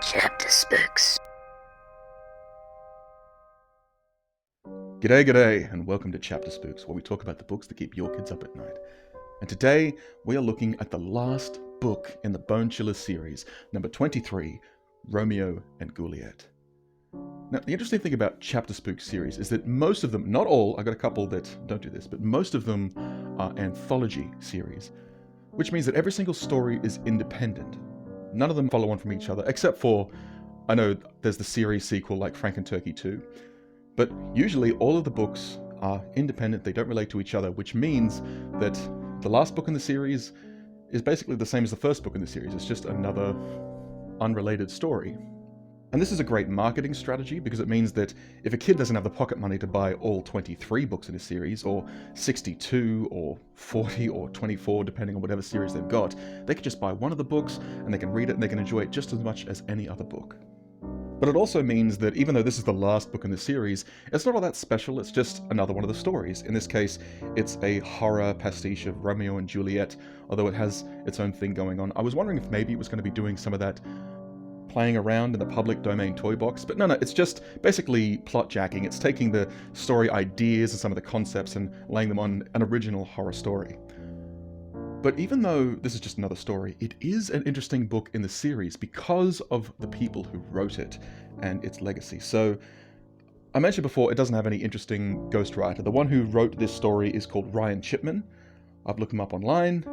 Chapter Spooks. G'day, and welcome to Chapter Spooks, where we talk about the books that keep your kids up at night. And today, we are looking at the last book in the Bone Chillers series, number 23, Romeo and Ghouliette. Now, the interesting thing about Chapter Spooks series is that most of them, not all, I got a couple that don't do this, but most of them are anthology series, which means that every single story is independent. None of them follow on from each other, except for, I know there's the series sequel like Frank and Turkey 2, but usually all of the books are independent, they don't relate to each other, which means that the last book in the series is basically the same as the first book in the series. It's just another unrelated story. And this is a great marketing strategy because it means that if a kid doesn't have the pocket money to buy all 23 books in a series, or 62, or 40, or 24, depending on whatever series they've got, they can just buy one of the books and they can read it and they can enjoy it just as much as any other book. But it also means that even though this is the last book in the series, it's not all that special, it's just another one of the stories. In this case, it's a horror pastiche of Romeo and Juliet, although it has its own thing going on. I was wondering if maybe it was going to be doing some of that playing around in the public domain toy box, but no, it's just basically plot jacking. It's taking the story ideas and some of the concepts and laying them on an original horror story. But even though this is just another story, it is an interesting book in the series because of the people who wrote it and its legacy. So, I mentioned before, it doesn't have any interesting ghostwriter. The one who wrote this story is called Ryan Chipman. I've looked him up online,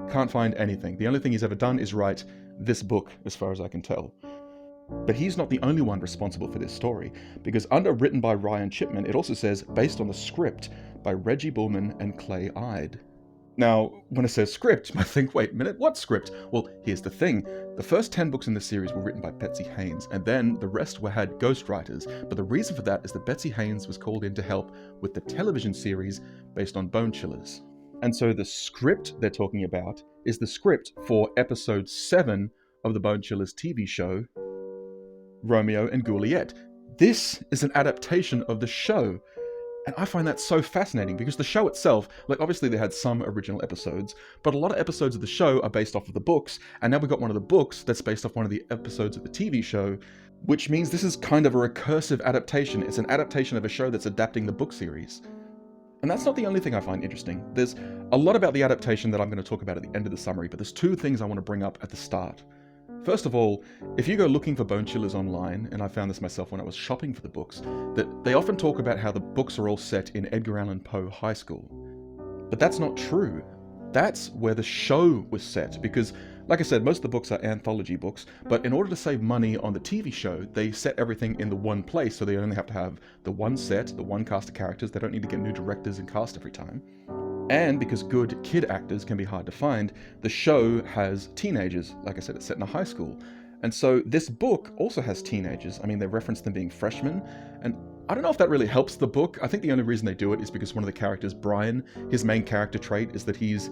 can't find anything. The only thing he's ever done is write this book, as far as I can tell. But he's not the only one responsible for this story, because under written by Ryan Chipman, it also says based on the script by Reggie Bullman and Clay Ide. Now, when it says script, you might think, wait a minute, what script? Well, here's the thing. The first 10 books in the series were written by Betsy Haynes, and then the rest had ghostwriters. But the reason for that is that Betsy Haynes was called in to help with the television series based on Bone Chillers. And so the script they're talking about is the script for episode 7 of the Bone Chillers TV show, Romeo and Ghouliette. This is an adaptation of the show. And I find that so fascinating because the show itself, like obviously they had some original episodes, but a lot of episodes of the show are based off of the books, and now we've got one of the books that's based off one of the episodes of the TV show, which means this is kind of a recursive adaptation. It's an adaptation of a show that's adapting the book series. And that's not the only thing I find interesting. There's a lot about the adaptation that I'm going to talk about at the end of the summary, but there's two things I want to bring up at the start. First of all, if you go looking for Bone Chillers online, and I found this myself when I was shopping for the books, that they often talk about how the books are all set in Edgar Allan Poe High School. But that's not true. That's where the show was set, because, like I said, most of the books are anthology books, but in order to save money on the TV show, they set everything in the one place, so they only have to have the one set, the one cast of characters. They don't need to get new directors and cast every time. And because good kid actors can be hard to find, the show has teenagers. Like I said, it's set in a high school. And so this book also has teenagers. I mean, they reference them being freshmen, and I don't know if that really helps the book. I think the only reason they do it is because one of the characters, Bryan, his main character trait is that he's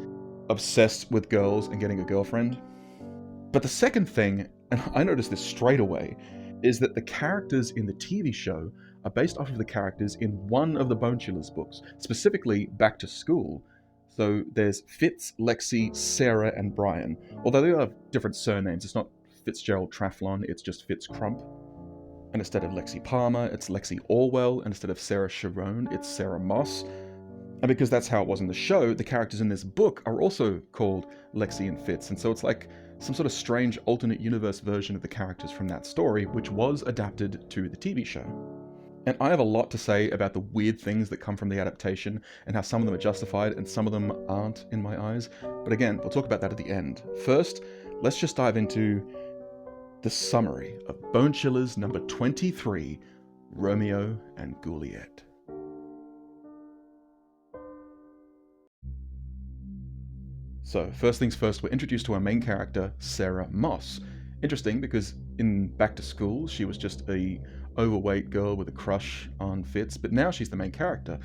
obsessed with girls and getting a girlfriend. But the second thing, and I noticed this straight away, is that the characters in the TV show are based off of the characters in one of the Bone Chillers books, specifically Back to School. So there's Fitz, Lexi, Sarah, and Bryan. Although they all have different surnames. It's not Fitzgerald Traflon, it's just Fitz Crump. And instead of Lexi Palmer, it's Lexi Orwell. And instead of Sarah Sharon, it's Sarah Moss. And because that's how it was in the show, the characters in this book are also called Lexi and Fitz. And so it's like some sort of strange alternate universe version of the characters from that story, which was adapted to the TV show. And I have a lot to say about the weird things that come from the adaptation and how some of them are justified and some of them aren't in my eyes. But again, we'll talk about that at the end. First, let's just dive into the summary of Bone Chillers number 23, Romeo and Ghouliette. So, first things first, we're introduced to our main character, Sarah Moss. Interesting because in Back to School, she was just a overweight girl with a crush on Fitz, but now she's the main character.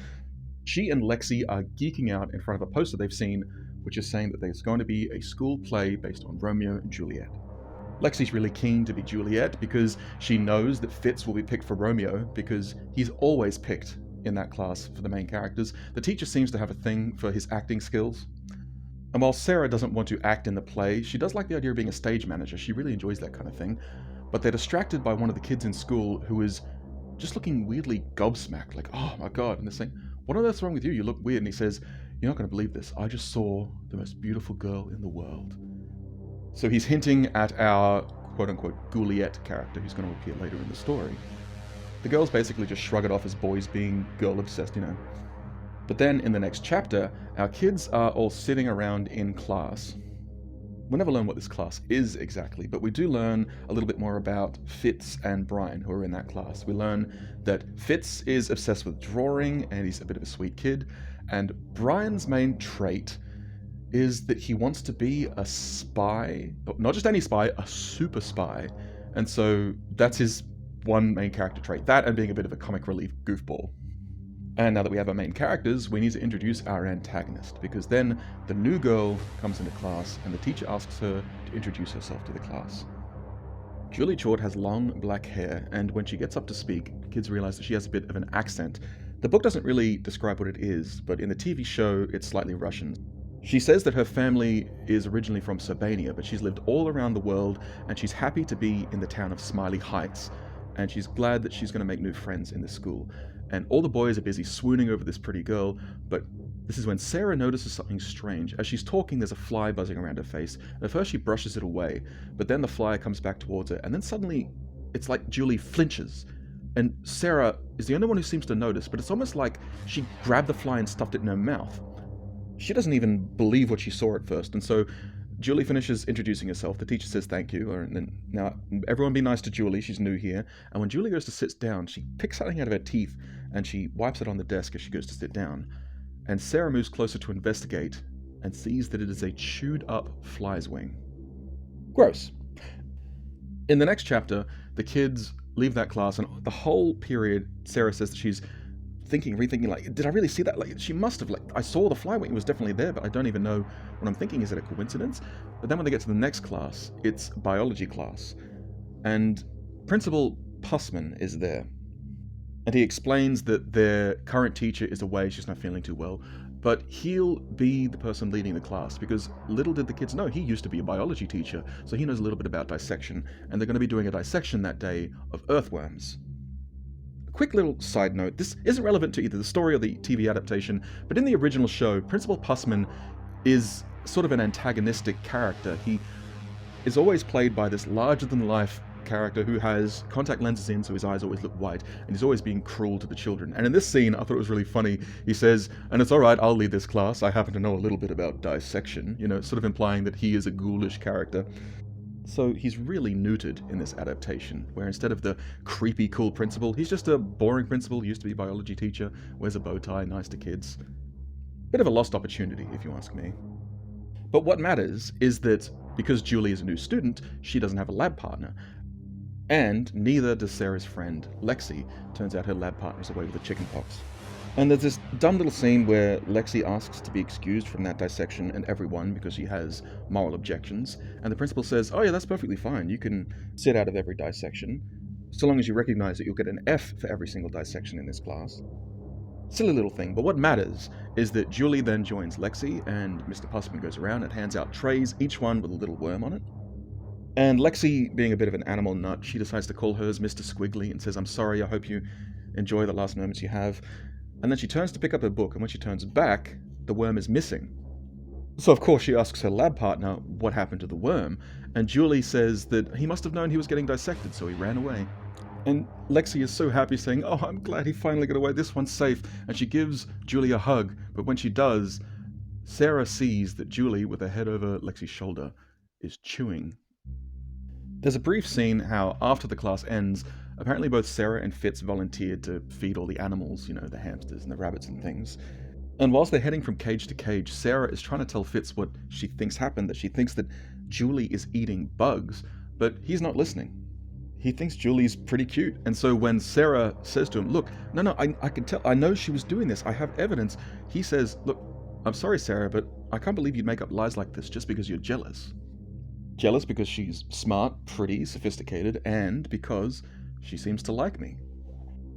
She and Lexi are geeking out in front of a poster they've seen, which is saying that there's going to be a school play based on Romeo and Juliet. Lexi's really keen to be Juliet because she knows that Fitz will be picked for Romeo because he's always picked in that class for the main characters. The teacher seems to have a thing for his acting skills. And while Sarah doesn't want to act in the play, she does like the idea of being a stage manager. She really enjoys that kind of thing. but they're distracted by one of the kids in school who is just looking weirdly gobsmacked, like, oh my god, and they're saying, what on earth's wrong with you? You look weird. And he says, you're not going to believe this. I just saw the most beautiful girl in the world. So he's hinting at our quote-unquote Ghouliette character who's going to appear later in the story. The girls basically just shrug it off as boys being girl-obsessed, you know. But then in the next chapter, our kids are all sitting around in class. We'll never learn what this class is exactly, but we do learn a little bit more about Fitz and Bryan, who are in that class. We learn that Fitz is obsessed with drawing, and he's a bit of a sweet kid, and Bryan's main trait is that he wants to be a spy, but not just any spy, a super spy. And so that's his one main character trait, that and being a bit of a comic relief goofball. And now that we have our main characters, we need to introduce our antagonist, because then the new girl comes into class and the teacher asks her to introduce herself to the class. Julie Chort has long black hair, and when she gets up to speak, kids realize that she has a bit of an accent. The book doesn't really describe what it is, but in the TV show, it's slightly Russian. She says that her family is originally from Serbania, but she's lived all around the world, and she's happy to be in the town of Smiley Heights, and she's glad that she's going to make new friends in the school. And all the boys are busy swooning over this pretty girl, but this is when Sarah notices something strange. As she's talking, there's a fly buzzing around her face. At first she brushes it away, but then the fly comes back towards her, and then suddenly it's like Julie flinches. And Sarah is the only one who seems to notice, but it's almost like she grabbed the fly and stuffed it in her mouth. She doesn't even believe what she saw at first, and so Julie finishes introducing herself. The teacher says thank you, and then, now everyone be nice to Julie, she's new here. And when Julie goes to sit down, she picks something out of her teeth and she wipes it on the desk as she goes to sit down. And Sarah moves closer to investigate and sees that it is a chewed up fly's wing. Gross. In the next chapter, the kids leave that class, and the whole period, Sarah says that she's rethinking, like, did I really see that? Like, she must have, like, I saw the fly wing, it was definitely there, but I don't even know what I'm thinking. Is it a coincidence? But then when they get to the next class, it's biology class, and Principal Pussman is there. And he explains that their current teacher is away, she's not feeling too well, but he'll be the person leading the class, because little did the kids know, he used to be a biology teacher, so he knows a little bit about dissection, and they're going to be doing a dissection that day of earthworms. Quick little side note, this isn't relevant to either the story or the TV adaptation, but in the original show, Principal Pussman is sort of an antagonistic character. He is always played by this larger-than-life character who has contact lenses in, so his eyes always look white, and he's always being cruel to the children. And in this scene, I thought it was really funny. He says, and it's alright, I'll lead this class, I happen to know a little bit about dissection, you know, sort of implying that he is a ghoulish character. So he's really neutered in this adaptation, where instead of the creepy cool principal, he's just a boring principal, used to be a biology teacher, wears a bow tie, nice to kids. Bit of a lost opportunity, if you ask me. But what matters is that because Julie is a new student, she doesn't have a lab partner. And neither does Sarah's friend, Lexi. Turns out her lab partner's away with the chickenpox. And there's this dumb little scene where Lexi asks to be excused from that dissection and everyone because she has moral objections. And the principal says, oh yeah, that's perfectly fine. You can sit out of every dissection, so long as you recognize that you'll get an F for every single dissection in this class. Silly little thing, but what matters is that Julie then joins Lexi, and Mr. Pussman goes around and hands out trays, each one with a little worm on it. And Lexi, being a bit of an animal nut, she decides to call hers Mr. Squiggly and says, I'm sorry, I hope you enjoy the last moments you have. And then she turns to pick up her book, and when she turns back, the worm is missing. So of course she asks her lab partner what happened to the worm, and Julie says that he must have known he was getting dissected, so he ran away. And Lexi is so happy, saying, oh, I'm glad he finally got away, this one's safe, and she gives Julie a hug, but when she does, Sarah sees that Julie, with her head over Lexi's shoulder, is chewing. There's a brief scene how, after the class ends, apparently both Sarah and Fitz volunteered to feed all the animals, you know, the hamsters and the rabbits and things. And whilst they're heading from cage to cage, Sarah is trying to tell Fitz what she thinks happened, that she thinks that Julie is eating bugs, but he's not listening. He thinks Julie's pretty cute, and so when Sarah says to him, look, no, I can tell, I know she was doing this, I have evidence, he says, look, I'm sorry, Sarah, but I can't believe you'd make up lies like this just because you're jealous. Jealous because she's smart, pretty, sophisticated, and because she seems to like me.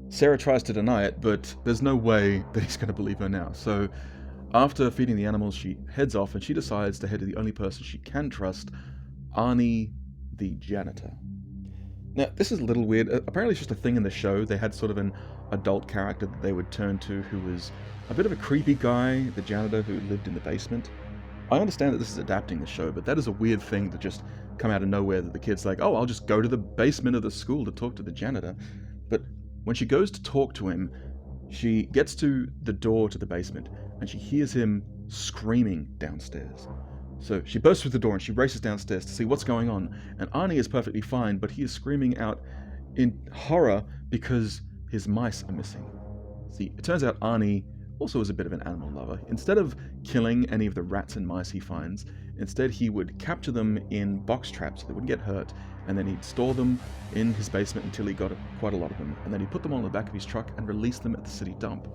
Sarah tries to deny it, but there's no way that he's going to believe her now. So after feeding the animals, she heads off and she decides to head to the only person she can trust, Arnie, the janitor. Now, this is a little weird. Apparently it's just a thing in the show. They had sort of an adult character that they would turn to who was a bit of a creepy guy, the janitor who lived in the basement. I understand that this is adapting the show, but that is a weird thing to just come out of nowhere, that the kid's like, oh, I'll just go to the basement of the school to talk to the janitor. But when she goes to talk to him, she gets to the door to the basement and she hears him screaming downstairs. So she bursts through the door and she races downstairs to see what's going on. And Arnie is perfectly fine, but he is screaming out in horror because his mice are missing. See, it turns out Arnie also is a bit of an animal lover. Instead of killing any of the rats and mice he finds, instead he would capture them in box traps so they wouldn't get hurt, and then he'd store them in his basement until he got quite a lot of them, and then he'd put them on the back of his truck and release them at the city dump.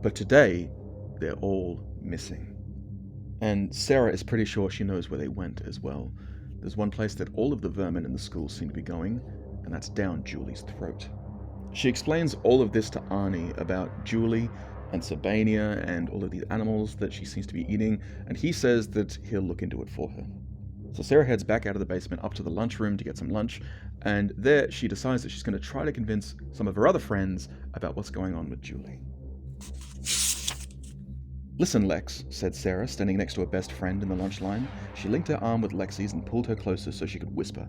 But today, they're all missing. And Sarah is pretty sure she knows where they went as well. There's one place that all of the vermin in the school seem to be going, and that's down Julie's throat. She explains all of this to Arnie about Julie and Sabania and all of these animals that she seems to be eating, and he says that he'll look into it for her. So Sarah heads back out of the basement up to the lunchroom to get some lunch, and there she decides that she's going to try to convince some of her other friends about what's going on with Julie. Listen, Lex, said Sarah, standing next to her best friend in the lunch line. She linked her arm with Lexi's and pulled her closer so she could whisper.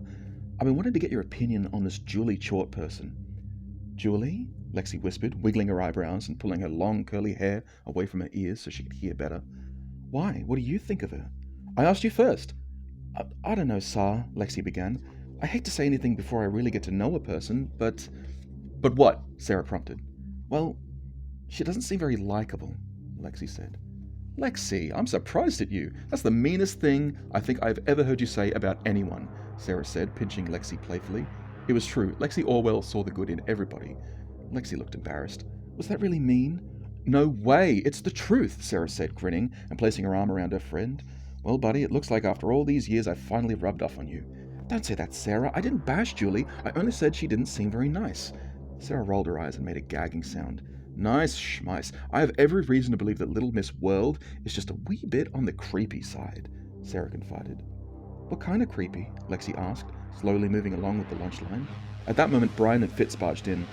I've been wanting to get your opinion on this Julie Chort person. Julie? Lexi whispered, wiggling her eyebrows and pulling her long curly hair away from her ears so she could hear better. Why? What do you think of her? I asked you first. I don't know, Sa, Lexi began. I hate to say anything before I really get to know a person, but... But what? Sarah prompted. Well, she doesn't seem very likable, Lexi said. Lexi, I'm surprised at you. That's the meanest thing I think I've ever heard you say about anyone, Sarah said, pinching Lexi playfully. It was true. Lexi Orwell saw the good in everybody. Lexi looked embarrassed. Was that really mean? No way. It's the truth, Sarah said, grinning and placing her arm around her friend. Well, buddy, it looks like after all these years I've finally rubbed off on you. Don't say that, Sarah. I didn't bash Julie. I only said she didn't seem very nice. Sarah rolled her eyes and made a gagging sound. Nice schmice. I have every reason to believe that Little Miss World is just a wee bit on the creepy side, Sarah confided. What kind of creepy? Lexi asked, slowly moving along with the lunch line. At that moment, Bryan and Fitz barged in.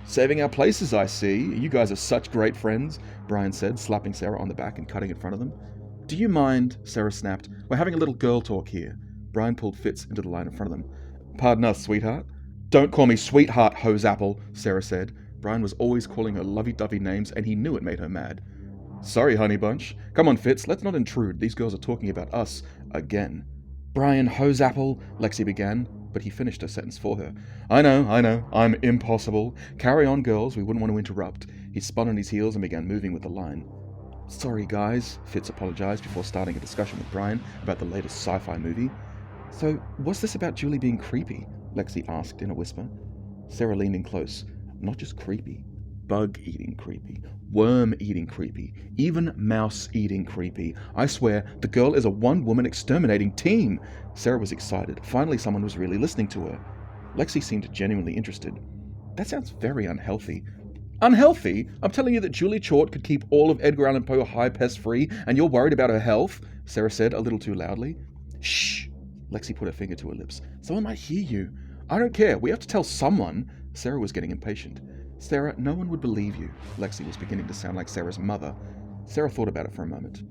Saving our places, I see. You guys are such great friends, Bryan said, slapping Sarah on the back and cutting in front of them. Do you mind? Sarah snapped. We're having a little girl talk here. Bryan pulled Fitz into the line in front of them. Pardon us, sweetheart. Don't call me sweetheart, hose apple, Sarah said. Bryan was always calling her lovey-dovey names, and he knew it made her mad. Sorry, honey bunch. Come on, Fitz, let's not intrude. These girls are talking about us again. Bryan, hose apple, Lexi began, but he finished her sentence for her. I know, I'm impossible. Carry on, girls, we wouldn't want to interrupt. He spun on his heels and began moving with the line. Sorry, guys, Fitz apologized before starting a discussion with Bryan about the latest sci-fi movie. So, what's this about Julie being creepy? Lexi asked in a whisper. Sarah leaned in close. Not just creepy. Bug-eating creepy. Worm-eating creepy. Even mouse-eating creepy. I swear, the girl is a one-woman exterminating team. Sarah was excited. Finally, someone was really listening to her. Lexi seemed genuinely interested. That sounds very unhealthy. Unhealthy? I'm telling you that Julie Chort could keep all of Edgar Allan Poe high pest-free, and you're worried about her health? Sarah said a little too loudly. Shh! Lexi put her finger to her lips. Someone might hear you. I don't care. We have to tell someone. Sarah was getting impatient. Sarah, no one would believe you. Lexi was beginning to sound like Sarah's mother. Sarah thought about it for a moment.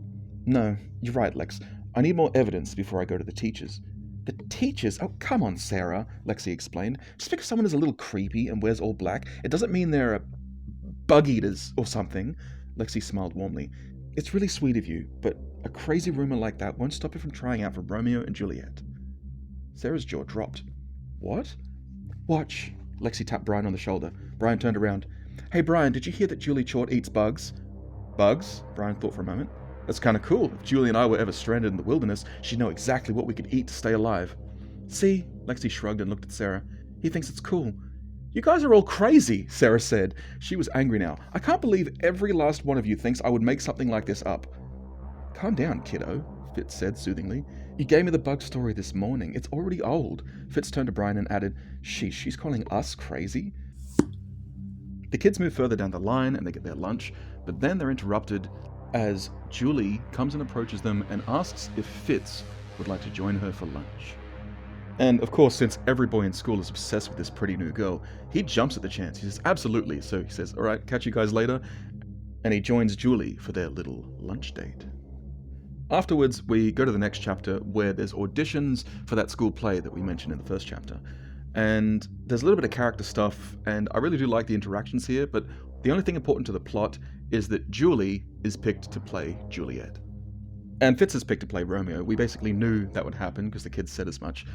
No, you're right, Lex. I need more evidence before I go to the teachers. The teachers? Oh, come on, Sarah, Lexi explained. Just because someone is a little creepy and wears all black, it doesn't mean they're bug-eaters or something. Lexi smiled warmly. It's really sweet of you, but a crazy rumor like that won't stop you from trying out for Romeo and Ghouliette. Sarah's jaw dropped. What? Watch. Lexi tapped Bryan on the shoulder. Bryan turned around. Hey, Bryan, did you hear that Julie Chort eats bugs? Bugs? Bryan thought for a moment. That's kind of cool. If Julie and I were ever stranded in the wilderness, she'd know exactly what we could eat to stay alive. See? Lexi shrugged and looked at Sarah. He thinks it's cool. You guys are all crazy, Sarah said. She was angry now. I can't believe every last one of you thinks I would make something like this up. Calm down, kiddo, Fitz said soothingly. You gave me the bug story this morning. It's already old. Fitz turned to Bryan and added, she's calling us crazy? The kids move further down the line and they get their lunch, but then they're interrupted as Julie comes and approaches them and asks if Fitz would like to join her for lunch. And of course, since every boy in school is obsessed with this pretty new girl, he jumps at the chance. He says, absolutely. So he says, all right, catch you guys later. And he joins Julie for their little lunch date. Afterwards, we go to the next chapter where there's auditions for that school play that we mentioned in the first chapter. And there's a little bit of character stuff, and I really do like the interactions here, but the only thing important to the plot is that Julie is picked to play Juliet. And Fitz is picked to play Romeo. We basically knew that would happen because the kids said as much.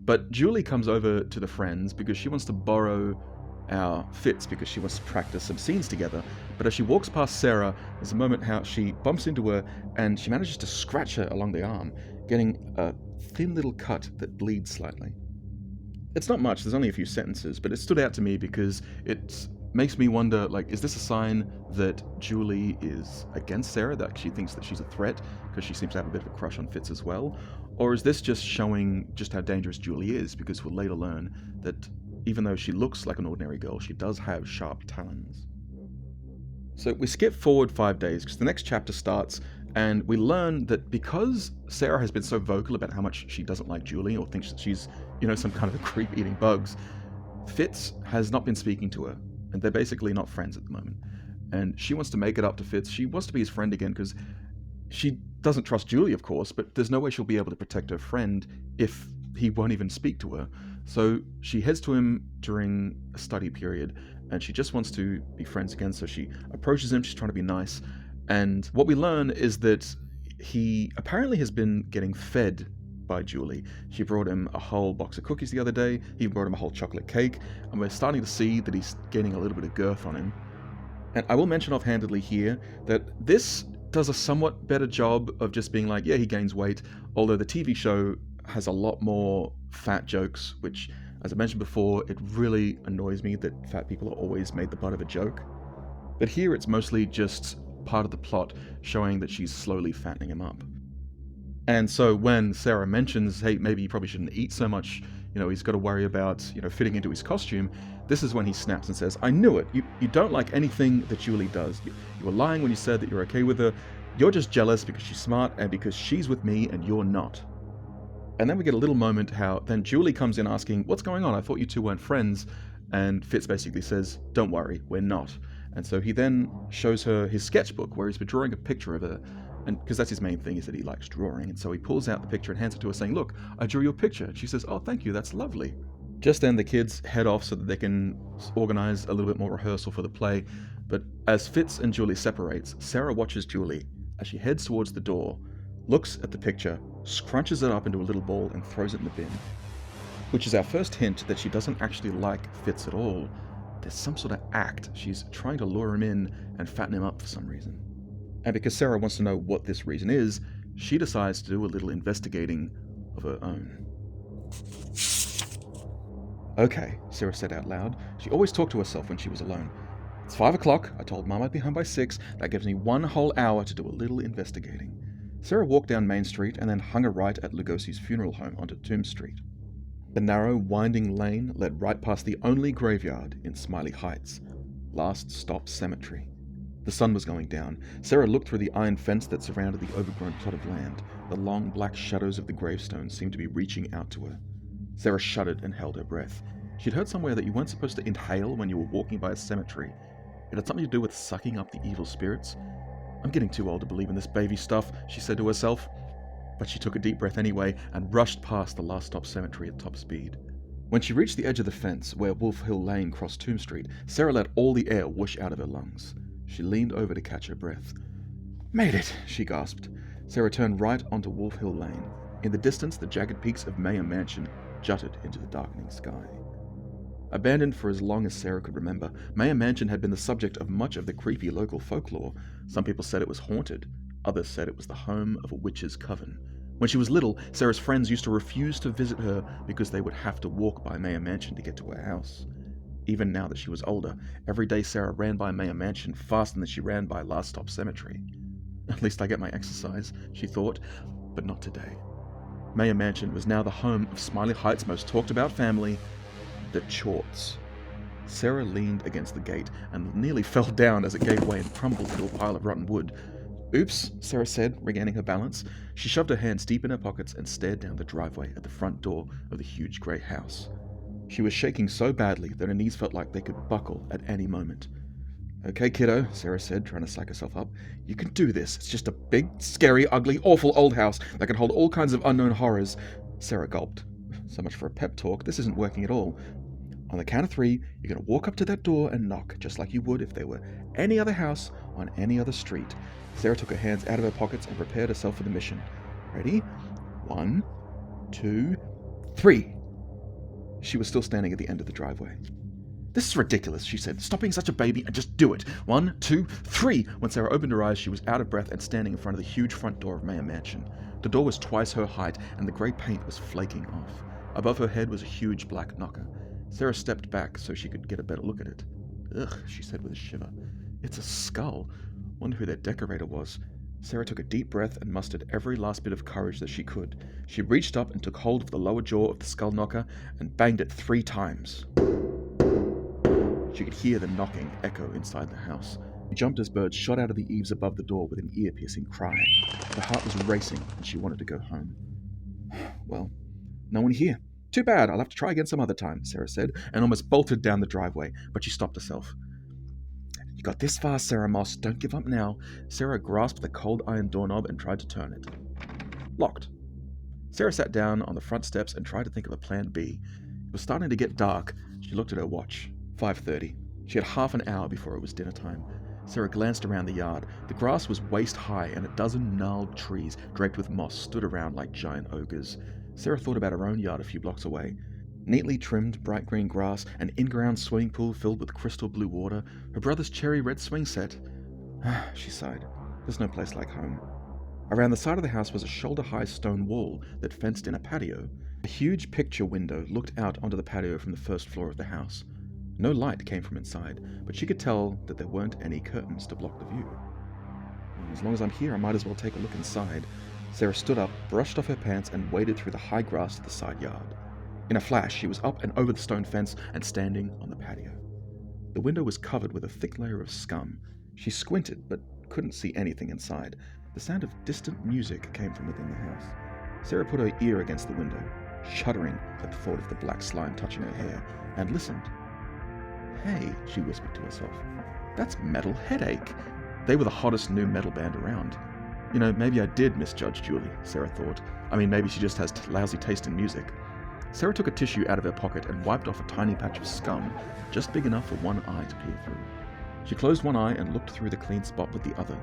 But Julie comes over to the friends because she wants to borrow our Fitz because she wants to practice some scenes together. But as she walks past Sarah, there's a moment how she bumps into her and she manages to scratch her along the arm, getting a thin little cut that bleeds slightly. It's not much, there's only a few sentences, but it stood out to me because it makes me wonder, like, is this a sign that Julie is against Sarah, that she thinks that she's a threat because she seems to have a bit of a crush on Fitz as well? Or is this just showing just how dangerous Julie is, because we'll later learn that even though she looks like an ordinary girl, she does have sharp talons. So we skip forward 5 days because the next chapter starts and we learn that because Sarah has been so vocal about how much she doesn't like Julie or thinks that she's, some kind of a creep eating bugs, Fitz has not been speaking to her, and they're basically not friends at the moment. And she wants to make it up to Fitz. She wants to be his friend again because she doesn't trust Julie, of course, but there's no way she'll be able to protect her friend if he won't even speak to her. So she heads to him during a study period, and she just wants to be friends again. So she approaches him, she's trying to be nice, and what we learn is that he apparently has been getting fed by Julie. She brought him a whole box of cookies the other day, he brought him a whole chocolate cake, and we're starting to see that he's gaining a little bit of girth on him. And I will mention offhandedly here that this does a somewhat better job of just being like, yeah, he gains weight, although the TV show has a lot more fat jokes, which, as I mentioned before, it really annoys me that fat people are always made the butt of a joke. But here it's mostly just part of the plot showing that she's slowly fattening him up. And so when Sarah mentions, hey, maybe you probably shouldn't eat so much, he's got to worry about, fitting into his costume, this is when he snaps and says, I knew it. You don't like anything that Julie does. You were lying when you said that you're okay with her. You're just jealous because she's smart and because she's with me and you're not. And then we get a little moment how then Julie comes in asking, what's going on? I thought you two weren't friends. And Fitz basically says, don't worry, we're not. And so he then shows her his sketchbook where he's been drawing a picture of her. And because that's his main thing, is that he likes drawing. And so he pulls out the picture and hands it to her saying, look, I drew your picture. And she says, oh, thank you, that's lovely. Just then the kids head off so that they can organize a little bit more rehearsal for the play. But as Fitz and Julie separates, Sarah watches Julie as she heads towards the door, looks at the picture, scrunches it up into a little ball and throws it in the bin. Which is our first hint that she doesn't actually like Fitz at all. There's some sort of act. She's trying to lure him in and fatten him up for some reason. And because Sarah wants to know what this reason is, she decides to do a little investigating of her own. Okay, Sarah said out loud. She always talked to herself when she was alone. It's 5 o'clock. I told Mum I'd be home by 6. That gives me 1 whole hour to do a little investigating. Sarah walked down Main Street and then hung a right at Lugosi's funeral home onto Tomb Street. The narrow, winding lane led right past the only graveyard in Smiley Heights, Last Stop Cemetery. The sun was going down. Sarah looked through the iron fence that surrounded the overgrown plot of land. The long black shadows of the gravestones seemed to be reaching out to her. Sarah shuddered and held her breath. She'd heard somewhere that you weren't supposed to inhale when you were walking by a cemetery. It had something to do with sucking up the evil spirits. I'm getting too old to believe in this baby stuff, she said to herself. But she took a deep breath anyway and rushed past the Last Stop Cemetery at top speed. When she reached the edge of the fence where Wolf Hill Lane crossed Tomb Street, Sarah let all the air whoosh out of her lungs. She leaned over to catch her breath. Made it, she gasped. Sarah turned right onto Wolf Hill Lane. In the distance, the jagged peaks of Mayer Mansion jutted into the darkening sky. Abandoned for as long as Sarah could remember, Mayer Mansion had been the subject of much of the creepy local folklore. Some people said it was haunted. Others said it was the home of a witch's coven. When she was little, Sarah's friends used to refuse to visit her because they would have to walk by Mayer Mansion to get to her house. Even now that she was older, every day Sarah ran by Mayer Mansion faster than she ran by Last Stop Cemetery. At least I get my exercise, she thought, but not today. Mayer Mansion was now the home of Smiley Heights' most talked about family, the Chorts. Sarah leaned against the gate and nearly fell down as it gave way and crumbled into a pile of rotten wood. Oops, Sarah said, regaining her balance. She shoved her hands deep in her pockets and stared down the driveway at the front door of the huge grey house. She was shaking so badly that her knees felt like they could buckle at any moment. Okay, kiddo, Sarah said, trying to psych herself up. You can do this. It's just a big, scary, ugly, awful old house that can hold all kinds of unknown horrors. Sarah gulped. So much for a pep talk. This isn't working at all. On the count of 3, you're going to walk up to that door and knock, just like you would if there were any other house on any other street. Sarah took her hands out of her pockets and prepared herself for the mission. Ready? 1, 2, 3. She was still standing at the end of the driveway. This is ridiculous, she said. Stop being such a baby and just do it. 1, 2, 3. When Sarah opened her eyes, she was out of breath and standing in front of the huge front door of Mayor Mansion. The door was twice her height, and the grey paint was flaking off. Above her head was a huge black knocker. Sarah stepped back so she could get a better look at it. Ugh, she said with a shiver. It's a skull. Wonder who their decorator was. Sarah took a deep breath and mustered every last bit of courage that she could. She reached up and took hold of the lower jaw of the skull knocker and banged it 3 times. She could hear the knocking echo inside the house. She jumped as birds shot out of the eaves above the door with an ear-piercing cry. Her heart was racing and she wanted to go home. Well, no one here. Too bad, I'll have to try again some other time, Sarah said, and almost bolted down the driveway, but she stopped herself. You got this far, Sarah Moss. Don't give up now. Sarah grasped the cold iron doorknob and tried to turn it. Locked. Sarah sat down on the front steps and tried to think of a plan B. It was starting to get dark. She looked at her watch. 5:30. She had half an hour before it was dinner time. Sarah glanced around the yard. The grass was waist high and a dozen gnarled trees draped with moss stood around like giant ogres. Sarah thought about her own yard a few blocks away. Neatly trimmed bright green grass, an in-ground swimming pool filled with crystal blue water, her brother's cherry red swing set. She sighed. There's no place like home. Around the side of the house was a shoulder-high stone wall that fenced in a patio. A huge picture window looked out onto the patio from the first floor of the house. No light came from inside, but she could tell that there weren't any curtains to block the view. As long as I'm here, I might as well take a look inside. Sarah stood up, brushed off her pants, and waded through the high grass to the side yard. In a flash, she was up and over the stone fence and standing on the patio. The window was covered with a thick layer of scum. She squinted, but couldn't see anything inside. The sound of distant music came from within the house. Sarah put her ear against the window, shuddering at the thought of the black slime touching her hair, and listened. Hey, she whispered to herself. That's Metal Headache. They were the hottest new metal band around. You know, maybe I did misjudge Julie, Sarah thought. I mean, maybe she just has lousy taste in music. Sarah took a tissue out of her pocket and wiped off a tiny patch of scum, just big enough for one eye to peer through. She closed one eye and looked through the clean spot with the other.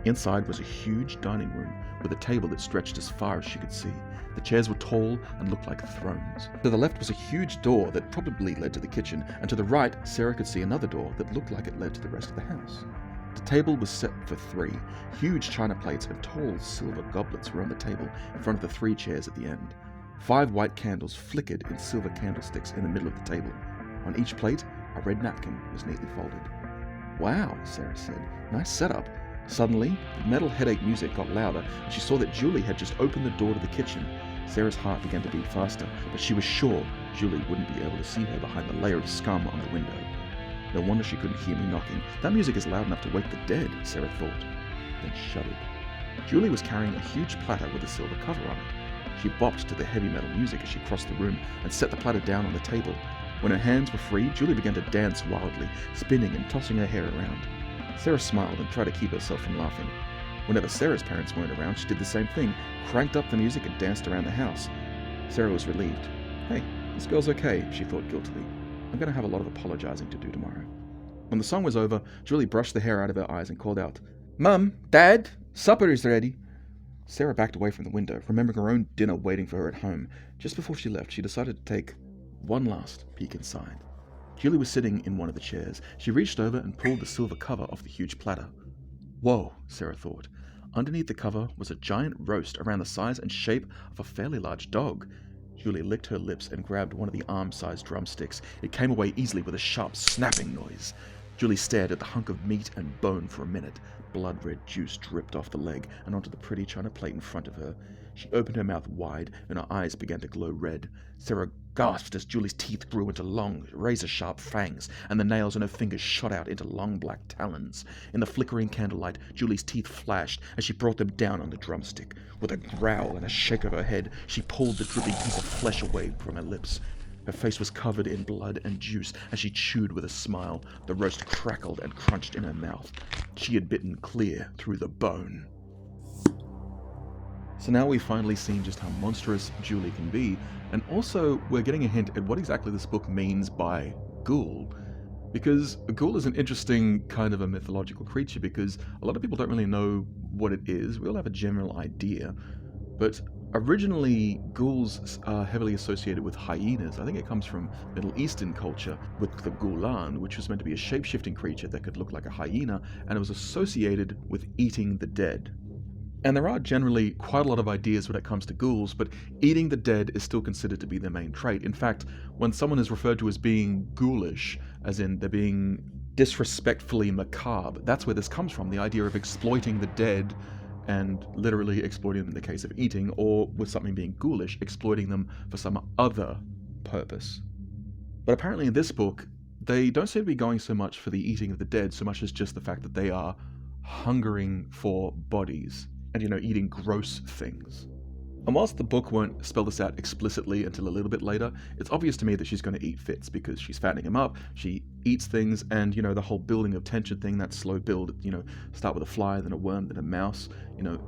Inside was a huge dining room with a table that stretched as far as she could see. The chairs were tall and looked like thrones. To the left was a huge door that probably led to the kitchen, and to the right, Sarah could see another door that looked like it led to the rest of the house. The table was set for 3. Huge china plates and tall silver goblets were on the table in front of the 3 chairs at the end. 5 white candles flickered in silver candlesticks in the middle of the table. On each plate, a red napkin was neatly folded. Wow, Sarah said. Nice setup. Suddenly, the Metal Headache music got louder, and she saw that Julie had just opened the door to the kitchen. Sarah's heart began to beat faster, but she was sure Julie wouldn't be able to see her behind the layer of scum on the window. No wonder she couldn't hear me knocking. That music is loud enough to wake the dead, Sarah thought, then shuddered. Julie was carrying a huge platter with a silver cover on it. She bopped to the heavy metal music as she crossed the room and set the platter down on the table. When her hands were free, Julie began to dance wildly, spinning and tossing her hair around. Sarah smiled and tried to keep herself from laughing. Whenever Sarah's parents weren't around, she did the same thing, cranked up the music and danced around the house. Sarah was relieved. Hey, this girl's okay, she thought guiltily. I'm going to have a lot of apologizing to do tomorrow. When the song was over, Julie brushed the hair out of her eyes and called out, Mum, Dad, supper is ready. Sarah backed away from the window, remembering her own dinner waiting for her at home. Just before she left, she decided to take one last peek inside. Julie was sitting in one of the chairs. She reached over and pulled the silver cover off the huge platter. Whoa, Sarah thought. Underneath the cover was a giant roast around the size and shape of a fairly large dog. Julie licked her lips and grabbed one of the arm-sized drumsticks. It came away easily with a sharp snapping noise. Julie stared at the hunk of meat and bone for a minute. Blood-red juice dripped off the leg and onto the pretty china plate in front of her. She opened her mouth wide and her eyes began to glow red. Sarah gasped as Julie's teeth grew into long, razor-sharp fangs, and the nails on her fingers shot out into long black talons. In the flickering candlelight, Julie's teeth flashed as she brought them down on the drumstick. With a growl and a shake of her head, she pulled the dripping piece of flesh away from her lips. Her face was covered in blood and juice as she chewed with a smile. The roast crackled and crunched in her mouth. She had bitten clear through the bone. So now we've finally seen just how monstrous Julie can be, and also we're getting a hint at what exactly this book means by ghoul. Because a ghoul is an interesting kind of a mythological creature, because a lot of people don't really know what it is. We all have a general idea, but originally ghouls are heavily associated with hyenas. I think it comes from Middle Eastern culture with the ghoulan, which was meant to be a shape-shifting creature that could look like a hyena, and it was associated with eating the dead. And there are generally quite a lot of ideas when it comes to ghouls, but eating the dead is still considered to be their main trait. In fact, when someone is referred to as being ghoulish, as in they're being disrespectfully macabre, that's where this comes from, the idea of exploiting the dead, and literally exploiting them in the case of eating, or with something being ghoulish, exploiting them for some other purpose. But apparently in this book, they don't seem to be going so much for the eating of the dead, so much as just the fact that they are hungering for bodies. And, eating gross things. And whilst the book won't spell this out explicitly until a little bit later, it's obvious to me that she's going to eat Fitz, because she's fattening him up, she eats things, and, the whole building of tension thing, that slow build, start with a fly, then a worm, then a mouse,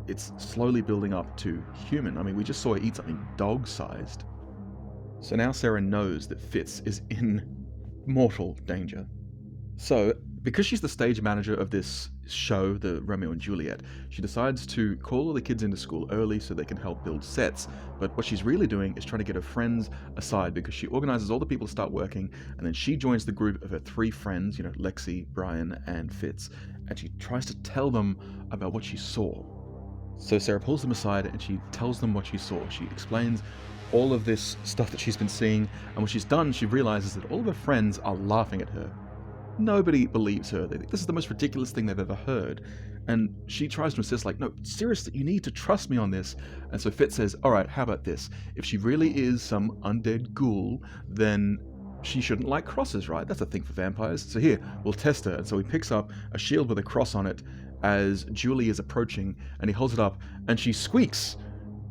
it's slowly building up to human. I mean, we just saw her eat something dog-sized. So now Sarah knows that Fitz is in mortal danger. So, because she's the stage manager of this show, the Romeo and Ghouliette, she decides to call all the kids into school early so they can help build sets. But what she's really doing is trying to get her friends aside, because she organizes all the people to start working, and then she joins the group of her 3 friends, Lexi, Bryan, and Fitz, and she tries to tell them about what she saw. So Sarah pulls them aside and she tells them what she saw. She explains all of this stuff that she's been seeing, and when she's done, she realizes that all of her friends are laughing at her. Nobody believes her. They think this is the most ridiculous thing they've ever heard. And she tries to insist, no, seriously, you need to trust me on this. And so Fitz says, all right, how about this? If she really is some undead ghoul, then she shouldn't like crosses, right? That's a thing for vampires. So here, we'll test her. And so he picks up a shield with a cross on it as Julie is approaching, and he holds it up, and she squeaks,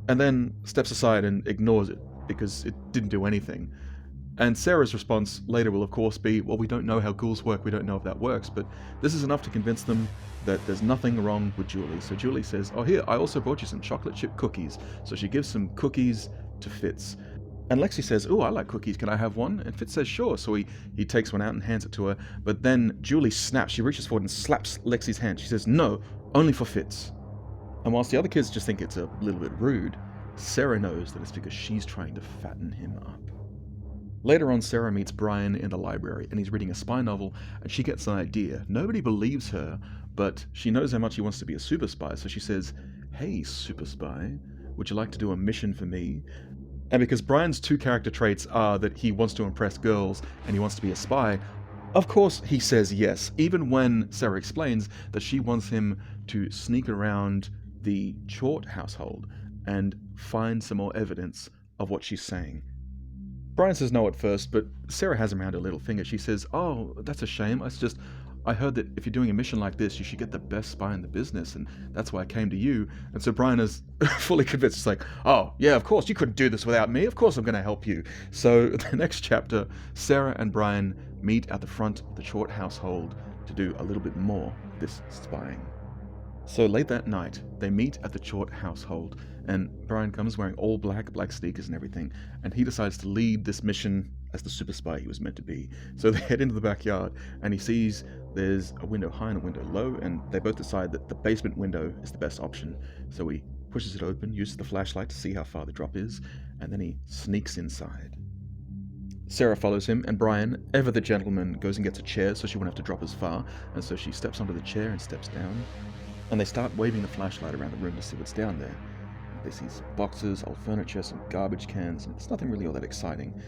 and then steps aside and ignores it, because it didn't do anything. And Sarah's response later will of course be, well, we don't know how ghouls work, we don't know if that works, but this is enough to convince them that there's nothing wrong with Julie. So Julie says, oh, here, I also brought you some chocolate chip cookies. So she gives some cookies to Fitz. And Lexi says, oh, I like cookies, can I have one? And Fitz says, sure. So he takes one out and hands it to her, but then Julie snaps, she reaches forward and slaps Lexi's hand. She says, no, only for Fitz. And whilst the other kids just think it's a little bit rude, Sarah knows that it's because she's trying to fatten him up. Later on, Sarah meets Bryan in the library, and he's reading a spy novel, and she gets an idea. Nobody believes her, but she knows how much he wants to be a super spy, so she says, hey, super spy, would you like to do a mission for me? And because Bryan's 2 character traits are that he wants to impress girls and he wants to be a spy, of course he says yes, even when Sarah explains that she wants him to sneak around the Chort household and find some more evidence of what she's saying. Bryan says no at first, but Sarah has him around her little finger. She says, oh, that's a shame. I heard that if you're doing a mission like this, you should get the best spy in the business, and that's why I came to you. And so Bryan is fully convinced. It's like, oh, yeah, of course, you couldn't do this without me. Of course I'm going to help you. So the next chapter, Sarah and Bryan meet at the front of the Chort household to do a little bit more of this spying. So late that night, they meet at the Chort household, and Bryan comes wearing all black sneakers and everything, and he decides to lead this mission as the super spy he was meant to be. So they head into the backyard, and he sees there's a window high and a window low, and they both decide that the basement window is the best option. So he pushes it open, uses the flashlight to see how far the drop is, and then he sneaks inside. Sarah follows him, and Bryan, ever the gentleman, goes and gets a chair so she won't have to drop as far, and so she steps onto the chair and steps down. And they start waving the flashlight around the room to see what's down there. They see some boxes, old furniture, some garbage cans, and it's nothing really all that exciting.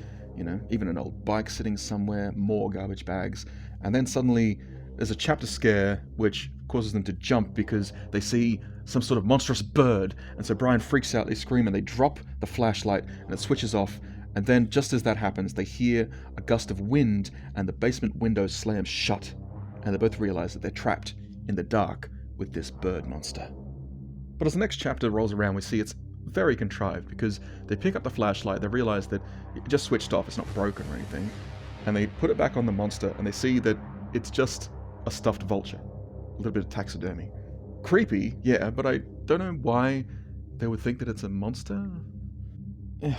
Even an old bike sitting somewhere, more garbage bags. And then suddenly there's a chapter scare which causes them to jump because they see some sort of monstrous bird. And so Bryan freaks out, they scream, and they drop the flashlight, and it switches off. And then, just as that happens, they hear a gust of wind and the basement window slams shut, and they both realize that they're trapped in the dark with this bird monster. But as the next chapter rolls around, we see it's very contrived, because they pick up the flashlight, they realize that it just switched off, it's not broken or anything, and they put it back on the monster, and they see that it's just a stuffed vulture. A little bit of taxidermy. Creepy, yeah, but I don't know why they would think that it's a monster.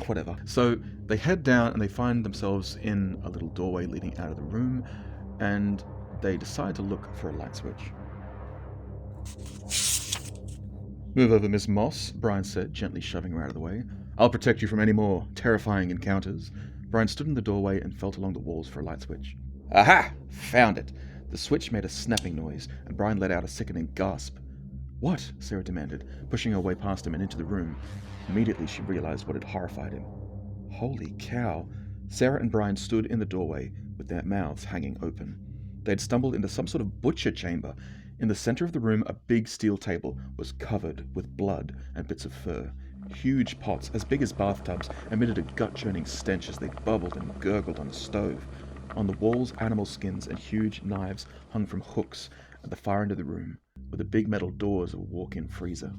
Whatever. So they head down and they find themselves in a little doorway leading out of the room, and they decide to look for a light switch. "Move over, Miss Moss," Bryan said, gently shoving her out of the way. "I'll protect you from any more terrifying encounters." Bryan stood in the doorway and felt along the walls for a light switch. "Aha! Found it!" The switch made a snapping noise, and Bryan let out a sickening gasp. "What?" Sarah demanded, pushing her way past him and into the room. Immediately she realized what had horrified him. Holy cow! Sarah and Bryan stood in the doorway with their mouths hanging open. They had stumbled into some sort of butcher chamber. In the center of the room, a big steel table was covered with blood and bits of fur. Huge pots, as big as bathtubs, emitted a gut-churning stench as they bubbled and gurgled on the stove. On the walls, animal skins and huge knives hung from hooks at the far end of the room, with the big metal doors of a walk-in freezer.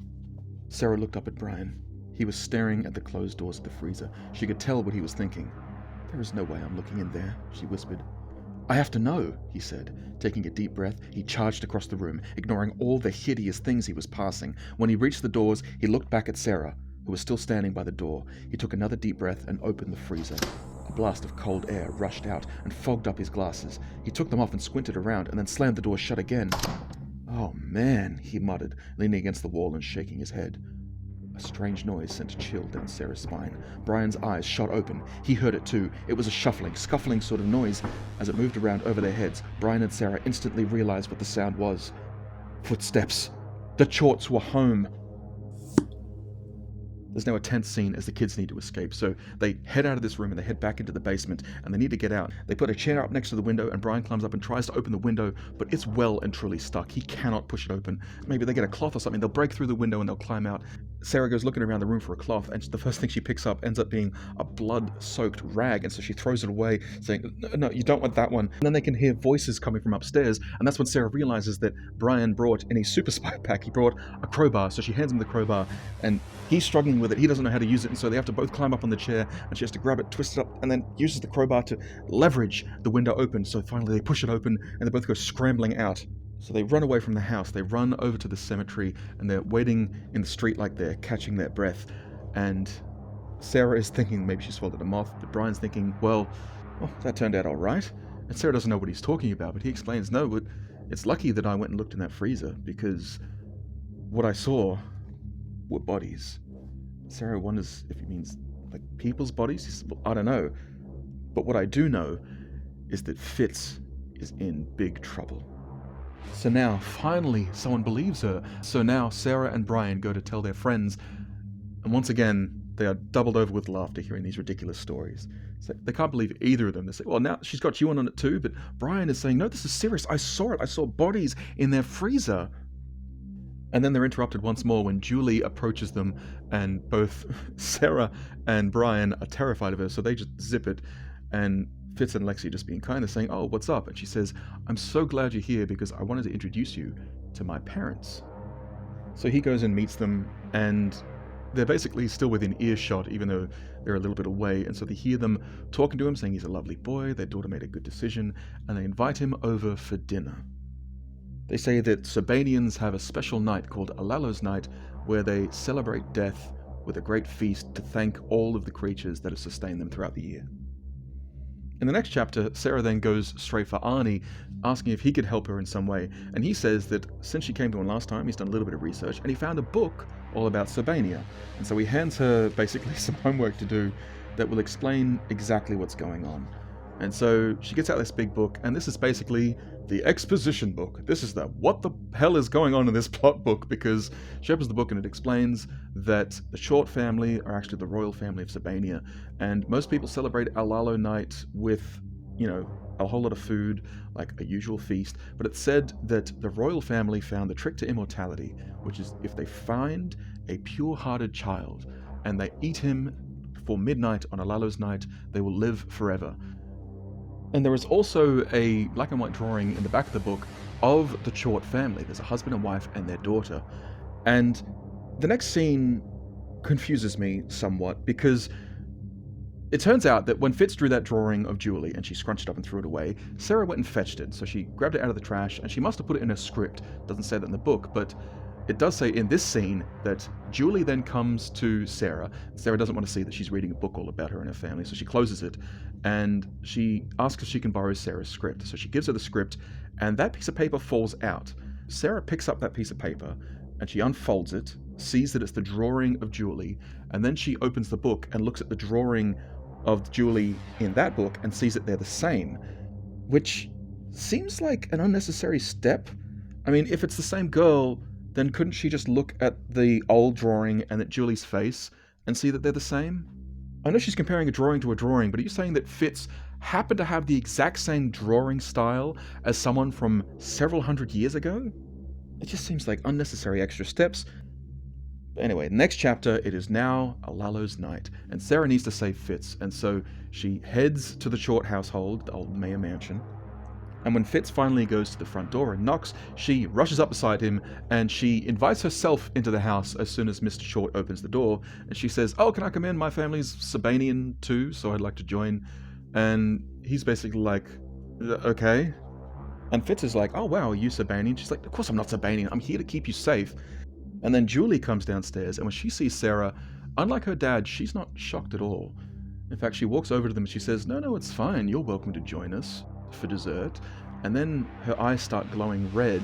Sarah looked up at Bryan. He was staring at the closed doors of the freezer. She could tell what he was thinking. "There is no way I'm looking in there," she whispered. "I have to know," he said. Taking a deep breath, he charged across the room, ignoring all the hideous things he was passing. When he reached the doors, he looked back at Sarah, who was still standing by the door. He took another deep breath and opened the freezer. A blast of cold air rushed out and fogged up his glasses. He took them off and squinted around, and then slammed the door shut again. "Oh man," he muttered, leaning against the wall and shaking his head. A strange noise sent a chill down Sarah's spine. Bryan's eyes shot open. He heard it too. It was a shuffling, scuffling sort of noise. As it moved around over their heads, Bryan and Sarah instantly realized what the sound was. Footsteps. The Chorts were home. There's now a tense scene as the kids need to escape, so they head out of this room and they head back into the basement, and they need to get out. They put a chair up next to the window, and Bryan climbs up and tries to open the window, but it's well and truly stuck. He cannot push it open. Maybe they get a cloth or something, they'll break through the window and they'll climb out. Sarah goes looking around the room for a cloth, and the first thing she picks up ends up being a blood-soaked rag, and so she throws it away, saying, "No, you don't want that one." And then they can hear voices coming from upstairs, and that's when Sarah realizes that Bryan brought, in his super spy pack, he brought a crowbar, so she hands him the crowbar, and he's struggling with it. He doesn't know how to use it, and so they have to both climb up on the chair, and she has to grab it, twist it up, and then uses the crowbar to leverage the window open. So finally they push it open, and they both go scrambling out. So they run away from the house, they run over to the cemetery, and they're waiting in the street like they're catching their breath. And Sarah is thinking maybe she swallowed a moth, but Bryan's thinking, well, that turned out all right. And Sarah doesn't know what he's talking about, but he explains, no, but it's lucky that I went and looked in that freezer, because what I saw were bodies. Sarah wonders if he means like people's bodies. He says, well, I don't know. But what I do know is that Fitz is in big trouble. So now, finally, someone believes her. So now Sarah and Bryan go to tell their friends, and once again, they are doubled over with laughter hearing these ridiculous stories. So they can't believe either of them. They say, well, now she's got you on it too, but Bryan is saying, no, this is serious. I saw it. I saw bodies in their freezer. And then they're interrupted once more when Julie approaches them, and both Sarah and Bryan are terrified of her, so they just zip it, and Fitz and Lexi just being kind of saying, oh, what's up? And she says, I'm so glad you're here because I wanted to introduce you to my parents. So he goes and meets them, and they're basically still within earshot, even though they're a little bit away, and so they hear them talking to him, saying he's a lovely boy, their daughter made a good decision, and they invite him over for dinner. They say that Sabanians have a special night called Alalos Night, where they celebrate death with a great feast to thank all of the creatures that have sustained them throughout the year. In the next chapter, Sarah then goes straight for Arnie, asking if he could help her in some way, and he says that since she came to him last time, he's done a little bit of research, and he found a book all about Sabania, and so he hands her basically some homework to do that will explain exactly what's going on. And so she gets out this big book, and this is basically the exposition book. This is the what the hell is going on in this plot book, because she opens the book and it explains that the Short family are actually the royal family of Sabania, and most people celebrate Alalo Night with, a whole lot of food, like a usual feast, but it's said that the royal family found the trick to immortality, which is if they find a pure-hearted child and they eat him before midnight on Alalo's night, they will live forever. And there is also a black and white drawing in the back of the book of the Chort family. There's a husband and wife and their daughter. And the next scene confuses me somewhat, because it turns out that when Fitz drew that drawing of Julie and she scrunched it up and threw it away, Sarah went and fetched it. So she grabbed it out of the trash and she must have put it in her script. It doesn't say that in the book, but it does say in this scene that Julie then comes to Sarah. Sarah doesn't want to see that she's reading a book all about her and her family, so she closes it and she asks if she can borrow Sarah's script. So she gives her the script and that piece of paper falls out. Sarah picks up that piece of paper and she unfolds it, sees that it's the drawing of Julie, and then she opens the book and looks at the drawing of Julie in that book and sees that they're the same, which seems like an unnecessary step. I mean, if it's the same girl, then couldn't she just look at the old drawing and at Julie's face and see that they're the same? I know she's comparing a drawing to a drawing, but are you saying that Fitz happened to have the exact same drawing style as someone from several hundred years ago? It just seems like unnecessary extra steps. But anyway, next chapter, it is now Alalo's night, and Sarah needs to save Fitz, and so she heads to the Chort household, the old mayor mansion. And when Fitz finally goes to the front door and knocks, she rushes up beside him, and she invites herself into the house as soon as Mr. Chort opens the door, and she says, "Oh, can I come in? My family's Sabanian too, so I'd like to join." And he's basically like, "Okay." And Fitz is like, "Oh wow, are you Sabanian?" She's like, "Of course I'm not Sabanian, I'm here to keep you safe." And then Julie comes downstairs, and when she sees Sarah, unlike her dad, she's not shocked at all. In fact, she walks over to them and she says, No, it's fine, you're welcome to join us for dessert." And then her eyes start glowing red,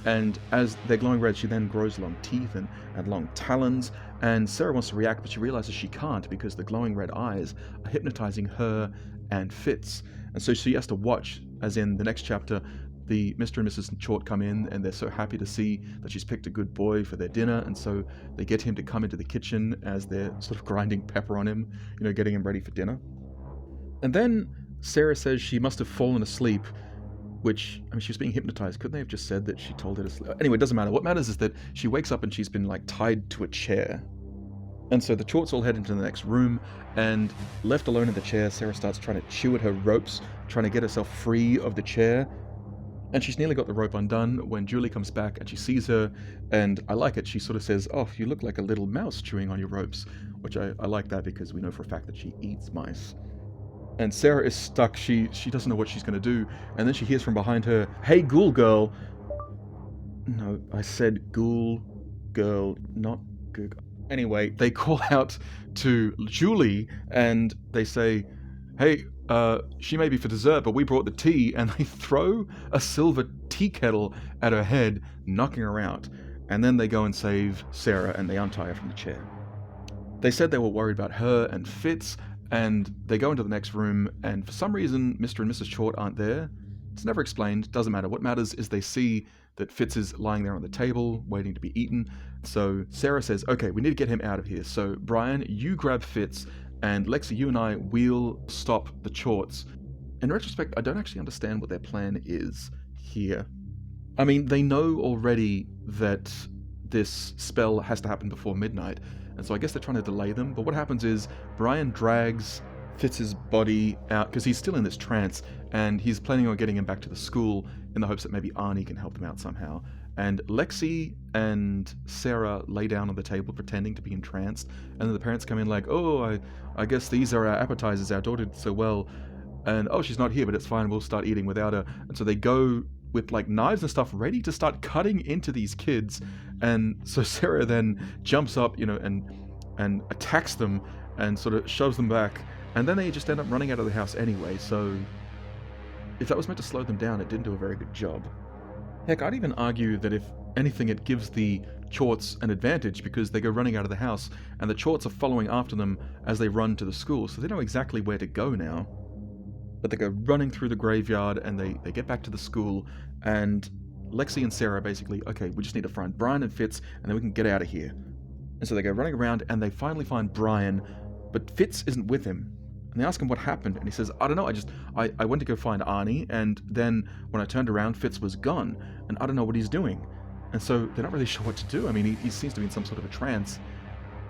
and as they're glowing red, she then grows long teeth and long talons, and Sarah wants to react, but she realizes she can't because the glowing red eyes are hypnotizing her and Fitz. And so she has to watch, as in the next chapter, the Mr. and Mrs. Chort come in, and they're so happy to see that she's picked a good boy for their dinner, and so they get him to come into the kitchen as they're sort of grinding pepper on him, getting him ready for dinner. And then Sarah says she must have fallen asleep, which, I mean, she was being hypnotized. Couldn't they have just said that she told her to sleep? Anyway, it doesn't matter. What matters is that she wakes up and she's been, tied to a chair. And so the Chorts all head into the next room, and left alone in the chair, Sarah starts trying to chew at her ropes, trying to get herself free of the chair. And she's nearly got the rope undone when Julie comes back and she sees her, and I like it. She sort of says, "Oh, you look like a little mouse chewing on your ropes," which I like that because we know for a fact that she eats mice. And Sarah is stuck. She doesn't know what she's going to do. And then she hears from behind her, "Hey, ghoul girl." No, I said ghoul girl, not Google. Anyway, they call out to Julie and they say, "Hey, she may be for dessert, but we brought the tea," and they throw a silver tea kettle at her head, knocking her out. And then they go and save Sarah and they untie her from the chair. They said they were worried about her and Fitz, and they go into the next room, and for some reason, Mr. and Mrs. Chort aren't there. It's never explained, doesn't matter. What matters is they see that Fitz is lying there on the table, waiting to be eaten. So Sarah says, "Okay, we need to get him out of here. So Bryan, you grab Fitz, and Lexi, you and I will stop the Chorts." In retrospect, I don't actually understand what their plan is here. I mean, they know already that this spell has to happen before midnight, and so I guess they're trying to delay them. But what happens is Bryan drags Fitz's body out, because he's still in this trance, and he's planning on getting him back to the school in the hopes that maybe Arnie can help them out somehow. And Lexi and Sarah lay down on the table pretending to be entranced, and then the parents come in like, "Oh, I guess these are our appetizers, our daughter did so well, and oh, she's not here, but it's fine, we'll start eating without her." And so they go with knives and stuff ready to start cutting into these kids, and so Sarah then jumps up, and attacks them and sort of shoves them back, and then they just end up running out of the house anyway. So if that was meant to slow them down, it didn't do a very good job. Heck, I'd even argue that if anything, it gives the Chorts an advantage, because they go running out of the house and the Chorts are following after them as they run to the school, so they know exactly where to go now. But they go running through the graveyard and they get back to the school, and Lexi and Sarah are basically, "Okay, we just need to find Bryan and Fitz and then we can get out of here." And so they go running around and they finally find Bryan, but Fitz isn't with him. And they ask him what happened, and he says, "I don't know, I went to go find Arnie, and then when I turned around, Fitz was gone, and I don't know what he's doing." And so they're not really sure what to do. I mean, he seems to be in some sort of a trance.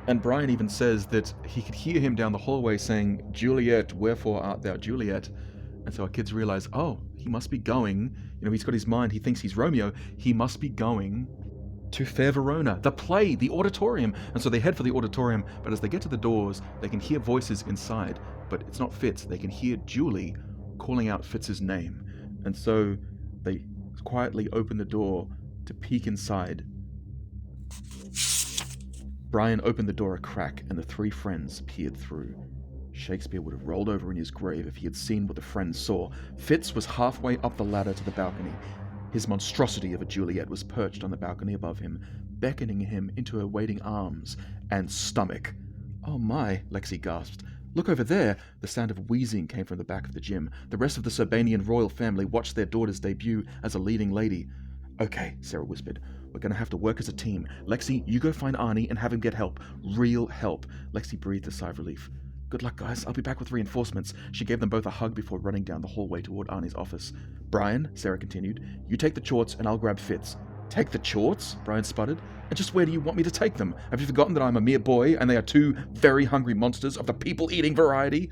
And Bryan even says that he could hear him down the hallway saying, "Juliet, wherefore art thou Juliet?" And so our kids realize, oh, he must be going, he's got his mind, he thinks he's Romeo, he must be going to Fair Verona, the play, the auditorium. And so they head for the auditorium, but as they get to the doors, they can hear voices inside, but it's not Fitz. They can hear Julie calling out Fitz's name. And so they quietly open the door to peek inside. Bryan opened the door a crack, and the three friends peered through. Shakespeare would have rolled over in his grave if he had seen what the friends saw. Fitz was halfway up the ladder to the balcony. His monstrosity of a Juliet was perched on the balcony above him, beckoning him into her waiting arms and stomach. "Oh my," Lexi gasped. "Look over there!" The sound of wheezing came from the back of the gym. The rest of the Serbanian royal family watched their daughter's debut as a leading lady. "Okay," Sarah whispered. "We're going to have to work as a team. Lexi, you go find Arnie and have him get help. Real help." Lexi breathed a sigh of relief. "Good luck, guys. I'll be back with reinforcements." She gave them both a hug before running down the hallway toward Arnie's office. "Bryan," Sarah continued, "you take the chorts and I'll grab Fitz." "Take the chorts?" Bryan sputtered. "And just where do you want me to take them? Have you forgotten that I'm a mere boy and they are two very hungry monsters of the people-eating variety?"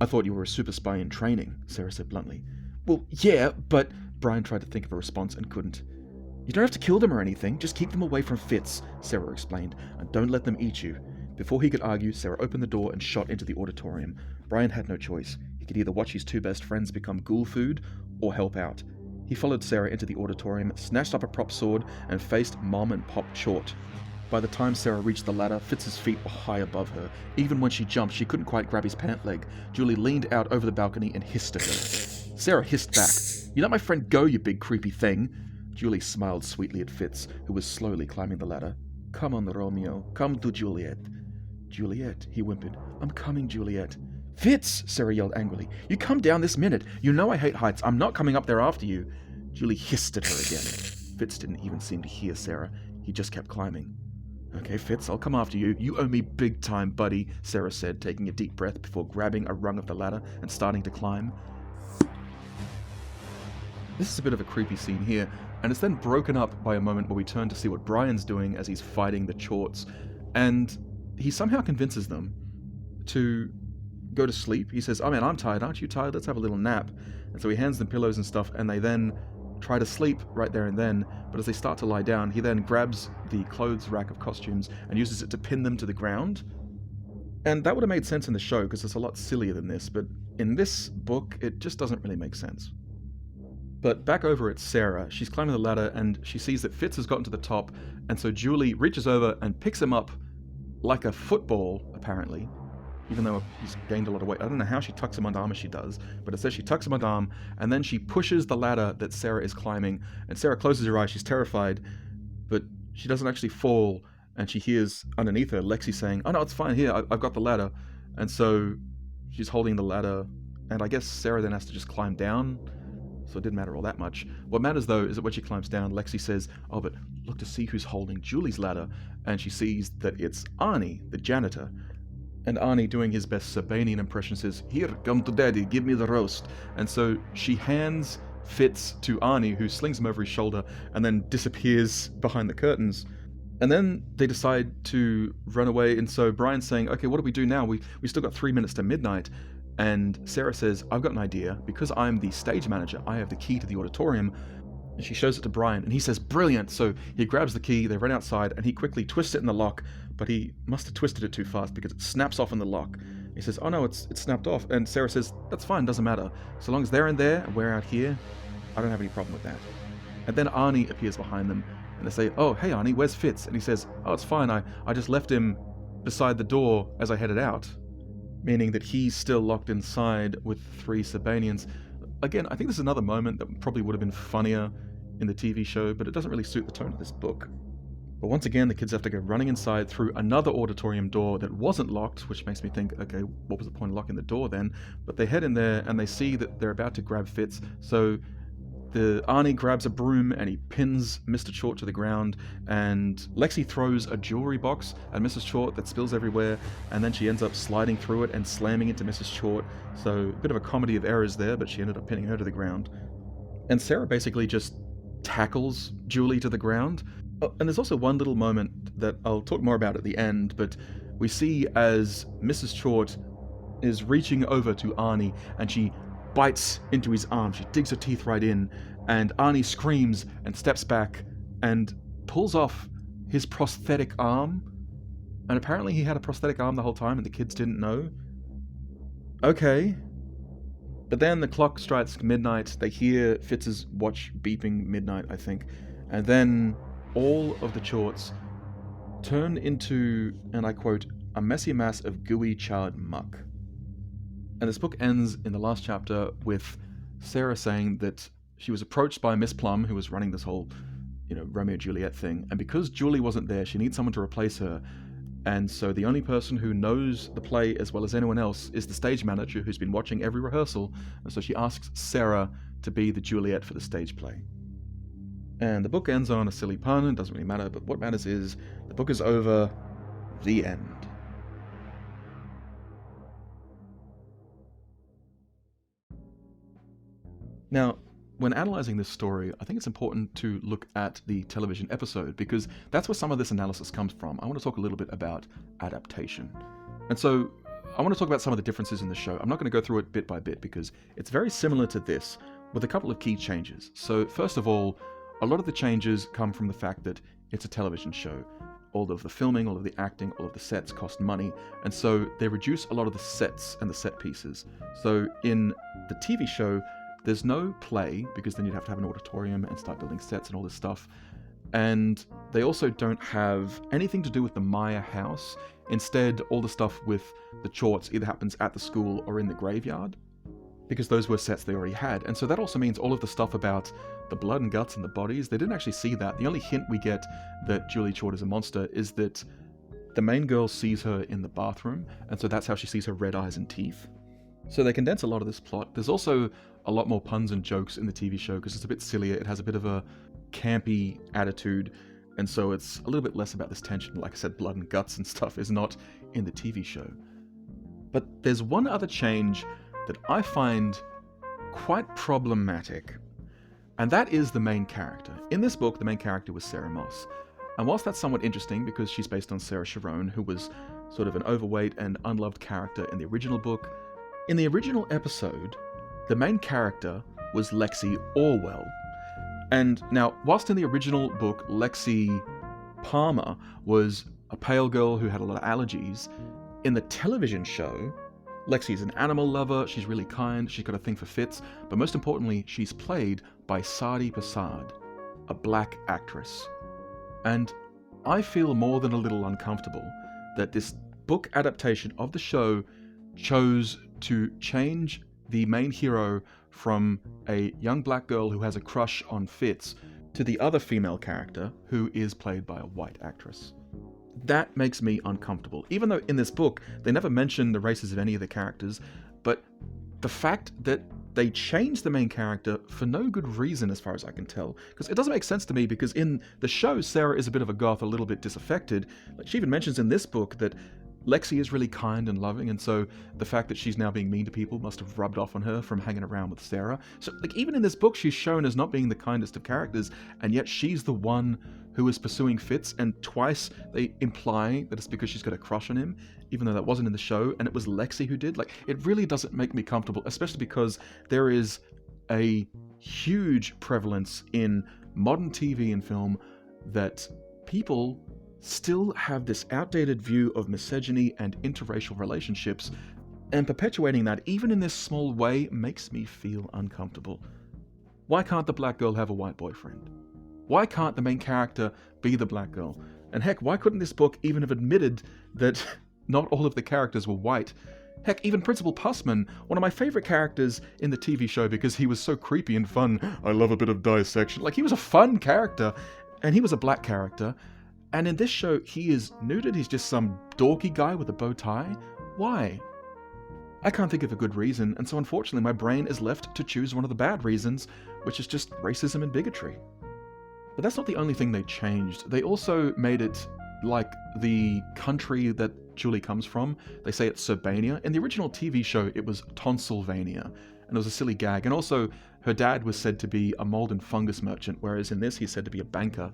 "I thought you were a super spy in training," Sarah said bluntly. "Well, yeah, but..." Bryan tried to think of a response and couldn't. "You don't have to kill them or anything, just keep them away from Fitz," Sarah explained, "and don't let them eat you." Before he could argue, Sarah opened the door and shot into the auditorium. Bryan had no choice. He could either watch his two best friends become ghoul food or help out. He followed Sarah into the auditorium, snatched up a prop sword, and faced Mom and Pop Chort. By the time Sarah reached the ladder, Fitz's feet were high above her. Even when she jumped, she couldn't quite grab his pant leg. Julie leaned out over the balcony and hissed at her. Sarah hissed back. "You let my friend go, you big creepy thing." Julie smiled sweetly at Fitz, who was slowly climbing the ladder. "Come on, Romeo. Come to Juliet." "Juliet," he whimpered. "I'm coming, Juliet." "Fitz!" Sarah yelled angrily. "You come down this minute. You know I hate heights. I'm not coming up there after you." Julie hissed at her again. Fitz didn't even seem to hear Sarah. He just kept climbing. "Okay, Fitz, I'll come after you. You owe me big time, buddy," Sarah said, taking a deep breath before grabbing a rung of the ladder and starting to climb. This is a bit of a creepy scene here, and it's then broken up by a moment where we turn to see what Bryan's doing as he's fighting the Chorts, and he somehow convinces them to go to sleep. He says, "Oh man, I'm tired. Aren't you tired? Let's have a little nap." And so he hands them pillows and stuff, and they then try to sleep right there and then, but as they start to lie down, he then grabs the clothes rack of costumes and uses it to pin them to the ground. And that would have made sense in the show, because it's a lot sillier than this, but in this book, it just doesn't really make sense. But back over at Sarah, she's climbing the ladder and she sees that Fitz has gotten to the top, and so Julie reaches over and picks him up like a football, apparently, even though he's gained a lot of weight. I don't know how she tucks him under arm as she does, but it says she tucks him under arm, and then she pushes the ladder that Sarah is climbing, and Sarah closes her eyes, she's terrified, but she doesn't actually fall, and she hears underneath her Lexi saying, "Oh no, it's fine, here, I've got the ladder." And so she's holding the ladder, and I guess Sarah then has to just climb down, so it didn't matter all that much. What matters though is that when she climbs down, Lexi says, "Oh, but look to see who's holding Julie's ladder," and she sees that it's Arnie, the janitor. And Arnie, doing his best Serbanian impression, says, "Here, come to daddy, give me the roast." And so she hands Fitz to Arnie, who slings him over his shoulder and then disappears behind the curtains. And then they decide to run away, and so Bryan's saying, "Okay, what do we do now? We still got 3 minutes to midnight." And Sarah says, "I've got an idea. Because I'm the stage manager, I have the key to the auditorium." And she shows it to Bryan, and he says, "Brilliant!" So he grabs the key, they run outside, and he quickly twists it in the lock, but he must have twisted it too fast because it snaps off in the lock. He says, "Oh no, it's snapped off." And Sarah says, "That's fine, doesn't matter. So long as they're in there and we're out here, I don't have any problem with that." And then Arnie appears behind them, and they say, "Oh, hey Arnie, where's Fitz?" And he says, "Oh, it's fine, I just left him beside the door as I headed out." Meaning that he's still locked inside with 3 Serbanians. Again, I think this is another moment that probably would have been funnier in the TV show, but it doesn't really suit the tone of this book. But once again, the kids have to go running inside through another auditorium door that wasn't locked, which makes me think, okay, what was the point of locking the door then? But they head in there and they see that they're about to grab Fitz, so the Arnie grabs a broom and he pins Mr. Chort to the ground, and Lexi throws a jewelry box at Mrs. Chort that spills everywhere, and then she ends up sliding through it and slamming into Mrs. Chort, so a bit of a comedy of errors there, but she ended up pinning her to the ground. And Sarah basically just tackles Julie to the ground, Oh, and there's also one little moment that I'll talk more about at the end, but we see as Mrs. Chort is reaching over to Arnie and she bites into his arm. She digs her teeth right in, and Arnie screams and steps back and pulls off his prosthetic arm. And apparently he had a prosthetic arm the whole time and the kids didn't know. Okay. But then the clock strikes midnight. They hear Fitz's watch beeping midnight, I think. And then all of the Chorts turn into, and I quote, a messy mass of gooey charred muck. And this book ends in the last chapter with Sarah saying that she was approached by Miss Plum, who was running this whole, Romeo and Juliet thing. And because Julie wasn't there, she needs someone to replace her. And so the only person who knows the play as well as anyone else is the stage manager who's been watching every rehearsal. And so she asks Sarah to be the Juliet for the stage play. And the book ends on a silly pun. It doesn't really matter, but what matters is the book is over. The end. Now, when analysing this story, I think it's important to look at the television episode, because that's where some of this analysis comes from. I want to talk a little bit about adaptation. And so I want to talk about some of the differences in the show. I'm not going to go through it bit by bit, because it's very similar to this, with a couple of key changes. So first of all, a lot of the changes come from the fact that it's a television show. All of the filming, all of the acting, all of the sets cost money, and so they reduce a lot of the sets and the set pieces. So in the TV show, there's no play, because then you'd have to have an auditorium and start building sets and all this stuff. And they also don't have anything to do with the Maya house. Instead, all the stuff with the Chorts either happens at the school or in the graveyard, because those were sets they already had. And so that also means all of the stuff about the blood and guts and the bodies, they didn't actually see that. The only hint we get that Julie Chort is a monster is that the main girl sees her in the bathroom, and so that's how she sees her red eyes and teeth. So they condense a lot of this plot. There's also a lot more puns and jokes in the TV show because it's a bit sillier. It has a bit of a campy attitude, and so it's a little bit less about this tension. Like I said, blood and guts and stuff is not in the TV show. But there's one other change that I find quite problematic, and that is the main character. In this book, the main character was Sarah Moss. And whilst that's somewhat interesting because she's based on Sarah Sharon, who was sort of an overweight and unloved character in the original book, in the original episode, the main character was Lexi Orwell. And now, whilst in the original book, Lexi Palmer was a pale girl who had a lot of allergies, in the television show, Lexi is an animal lover, she's really kind, she's got a thing for Fitz, but most importantly, she's played by Sadi Persad, a black actress. And I feel more than a little uncomfortable that this book adaptation of the show chose to change the main hero from a young black girl who has a crush on Fitz to the other female character who is played by a white actress. That makes me uncomfortable. Even though in this book, they never mention the races of any of the characters, but the fact that they changed the main character for no good reason as far as I can tell, because it doesn't make sense to me, because in the show, Sarah is a bit of a goth, a little bit disaffected. Like, she even mentions in this book that Lexi is really kind and loving, and so the fact that she's now being mean to people must have rubbed off on her from hanging around with Sarah. So, like, even in this book, she's shown as not being the kindest of characters, and yet she's the one who is pursuing Fitz, and twice they imply that it's because she's got a crush on him, even though that wasn't in the show, and it was Lexi who did. Like, it really doesn't make me comfortable, especially because there is a huge prevalence in modern TV and film that people still have this outdated view of misogyny and interracial relationships, and perpetuating that, even in this small way, makes me feel uncomfortable. Why can't the black girl have a white boyfriend? Why can't the main character be the black girl? And heck, why couldn't this book even have admitted that not all of the characters were white? Heck, even Principal Pussman, one of my favorite characters in the TV show because he was so creepy and fun. I love a bit of dissection. Like, he was a fun character, and he was a black character. And in this show, he is neutered. He's just some dorky guy with a bow tie. Why? I can't think of a good reason, and so unfortunately my brain is left to choose one of the bad reasons, which is just racism and bigotry. But that's not the only thing they changed. They also made it like the country that Julie comes from. They say it's Serbania. In the original TV show, it was Tonsylvania, and it was a silly gag. And also, her dad was said to be a mold and fungus merchant, whereas in this, he's said to be a banker.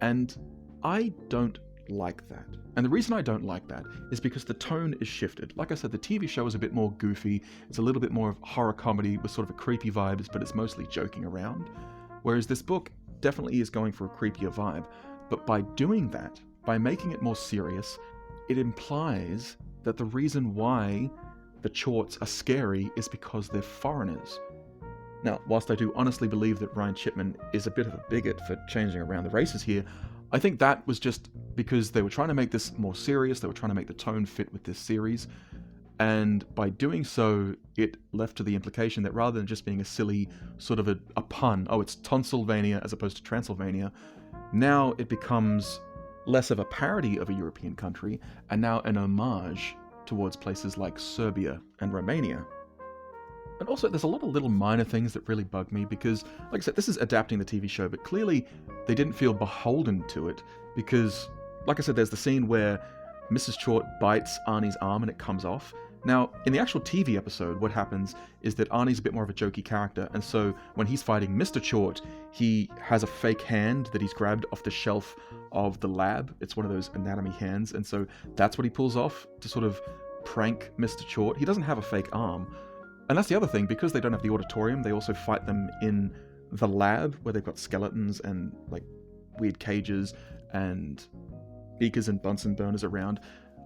And I don't like that. And the reason I don't like that is because the tone is shifted. Like I said, the TV show is a bit more goofy. It's a little bit more of horror comedy with sort of a creepy vibes, but it's mostly joking around. Whereas this book definitely is going for a creepier vibe. But by doing that, by making it more serious, it implies that the reason why the Chorts are scary is because they're foreigners. Now, whilst I do honestly believe that Ryan Chipman is a bit of a bigot for changing around the races here, I think that was just because they were trying to make this more serious, they were trying to make the tone fit with this series, and by doing so, it left to the implication that rather than just being a silly sort of a pun, oh, it's Tonsylvania as opposed to Transylvania, now it becomes less of a parody of a European country, and now an homage towards places like Serbia and Romania. And also, there's a lot of little minor things that really bug me because, like I said, this is adapting the TV show, but clearly they didn't feel beholden to it because, like I said, there's the scene where Mrs. Chort bites Arnie's arm and it comes off. Now, in the actual TV episode, what happens is that Arnie's a bit more of a jokey character, and so when he's fighting Mr. Chort, he has a fake hand that he's grabbed off the shelf of the lab. It's one of those anatomy hands, and so that's what he pulls off to sort of prank Mr. Chort. He doesn't have a fake arm. And that's the other thing, because they don't have the auditorium, they also fight them in the lab, where they've got skeletons and, like, weird cages and beakers and Bunsen burners around.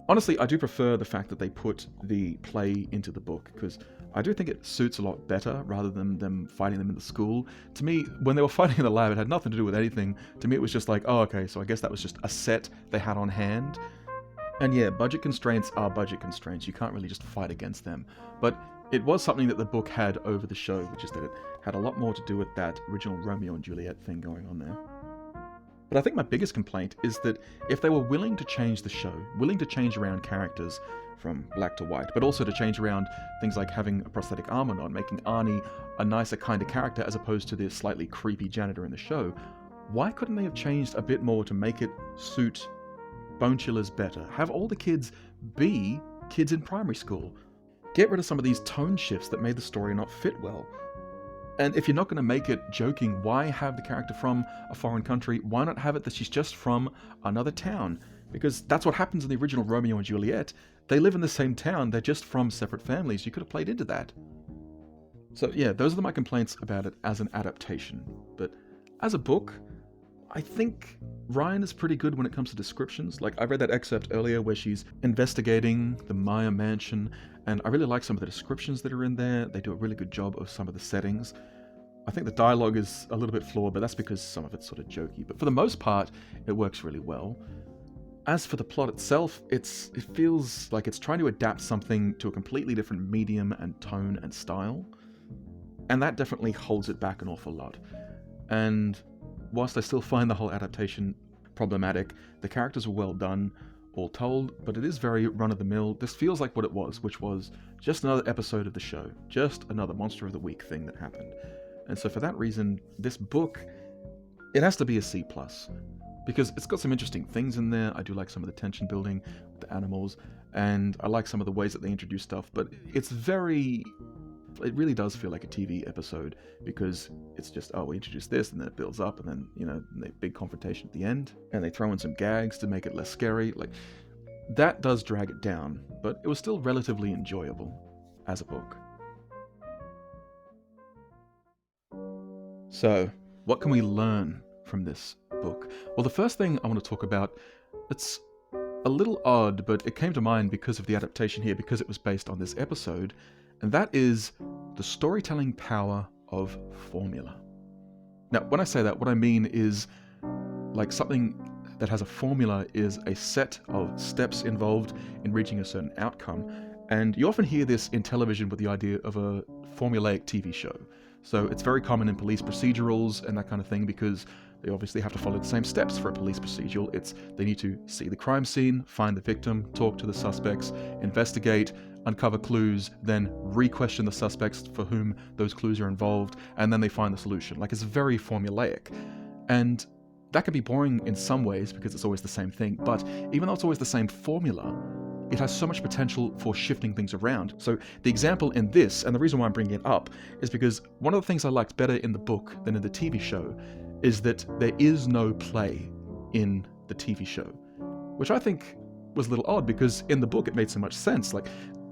Honestly, I do prefer the fact that they put the play into the book, because I do think it suits a lot better, rather than them fighting them in the school. To me, when they were fighting in the lab, it had nothing to do with anything. To me, it was just like, oh, okay, so I guess that was just a set they had on hand. And yeah, budget constraints are budget constraints. You can't really just fight against them. But it was something that the book had over the show, which is that it had a lot more to do with that original Romeo and Juliet thing going on there. But I think my biggest complaint is that if they were willing to change the show, willing to change around characters from black to white, but also to change around things like having a prosthetic arm or not, making Arnie a nicer kind of character as opposed to the slightly creepy janitor in the show, why couldn't they have changed a bit more to make it suit Bone Chillers better? Have all the kids be kids in primary school. Get rid of some of these tone shifts that made the story not fit well. And if you're not going to make it joking, why have the character from a foreign country? Why not have it that she's just from another town? Because that's what happens in the original Romeo and Juliet. They live in the same town, they're just from separate families. You could have played into that. So yeah, those are my complaints about it as an adaptation. But as a book, I think Ryan is pretty good when it comes to descriptions. Like, I read that excerpt earlier where she's investigating the Maya mansion, and I really like some of the descriptions that are in there. They do a really good job of some of the settings. I think the dialogue is a little bit flawed, but that's because some of it's sort of jokey. But for the most part, it works really well. As for the plot itself, it feels like it's trying to adapt something to a completely different medium and tone and style. And that definitely holds it back an awful lot. And whilst I still find the whole adaptation problematic, the characters are well done, all told, but it is very run-of-the-mill. This feels like what it was, which was just another episode of the show, just another Monster of the Week thing that happened. And so for that reason, this book, it has to be a C+, because it's got some interesting things in there. I do like some of the tension building with the animals, and I like some of the ways that they introduce stuff, but it really does feel like a TV episode, because it's just, oh, we introduce this, and then it builds up, and then, the big confrontation at the end, and they throw in some gags to make it less scary. Like, that does drag it down, but it was still relatively enjoyable as a book. So, what can we learn from this book? Well, the first thing I want to talk about, it's a little odd, but it came to mind because of the adaptation here, because it was based on this episode, and that is the storytelling power of formula. Now, when I say that, what I mean is, like, something that has a formula is a set of steps involved in reaching a certain outcome, and you often hear this in television with the idea of a formulaic TV show. So it's very common in police procedurals and that kind of thing, because they obviously have to follow the same steps for a police procedural. They need to see the crime scene, find the victim, talk to the suspects, investigate, uncover clues, then re-question the suspects for whom those clues are involved, and then they find the solution. Like, it's very formulaic. And that can be boring in some ways because it's always the same thing, but even though it's always the same formula, it has so much potential for shifting things around. So the example in this, and the reason why I'm bringing it up, is because one of the things I liked better in the book than in the TV show is that there is no play in the TV show, which I think was a little odd because in the book it made so much sense. Like,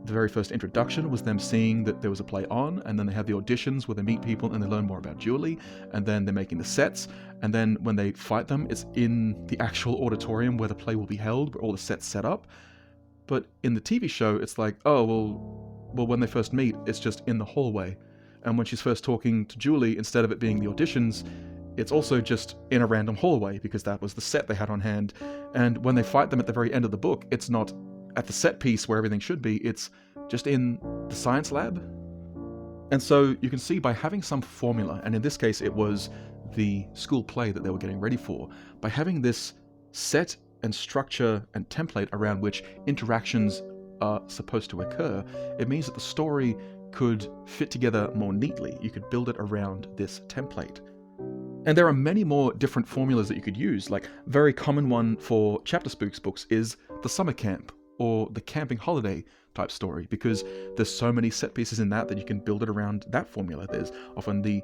the very first introduction was them seeing that there was a play on, and then they have the auditions where they meet people and they learn more about Julie, and then they're making the sets, and then when they fight them, it's in the actual auditorium where the play will be held, where all the sets set up. But in the TV show, it's like, oh, well, when they first meet, it's just in the hallway. And when she's first talking to Julie, instead of it being the auditions, it's also just in a random hallway because that was the set they had on hand. And when they fight them at the very end of the book, it's not at the set piece where everything should be, it's just in the science lab. And so you can see by having some formula, and in this case it was the school play that they were getting ready for, by having this set and structure and template around which interactions are supposed to occur, it means that the story could fit together more neatly. You could build it around this template. And there are many more different formulas that you could use. Like, a very common one for Chapter Spooks books is the summer camp or the camping holiday type story, because there's so many set pieces in that you can build it around that formula. There's often the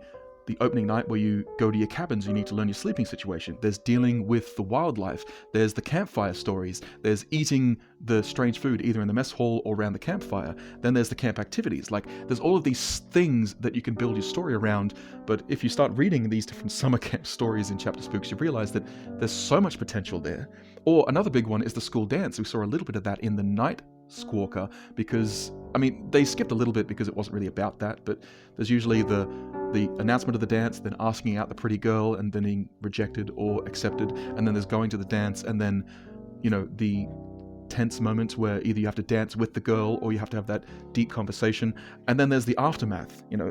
opening night where you go to your cabins, you need to learn your sleeping situation. There's dealing with the wildlife. There's the campfire stories. There's eating the strange food either in the mess hall or around the campfire. Then there's the camp activities. Like, there's all of these things that you can build your story around. But if you start reading these different summer camp stories in Chapter Spooks, you realize that there's so much potential there. Or another big one is the school dance. We saw a little bit of that in the Night Squawker, because, I mean, they skipped a little bit because it wasn't really about that, but there's usually the announcement of the dance, then asking out the pretty girl and then being rejected or accepted, and then there's going to the dance, and then, you know, the tense moments where either you have to dance with the girl or you have to have that deep conversation, and then there's the aftermath, you know,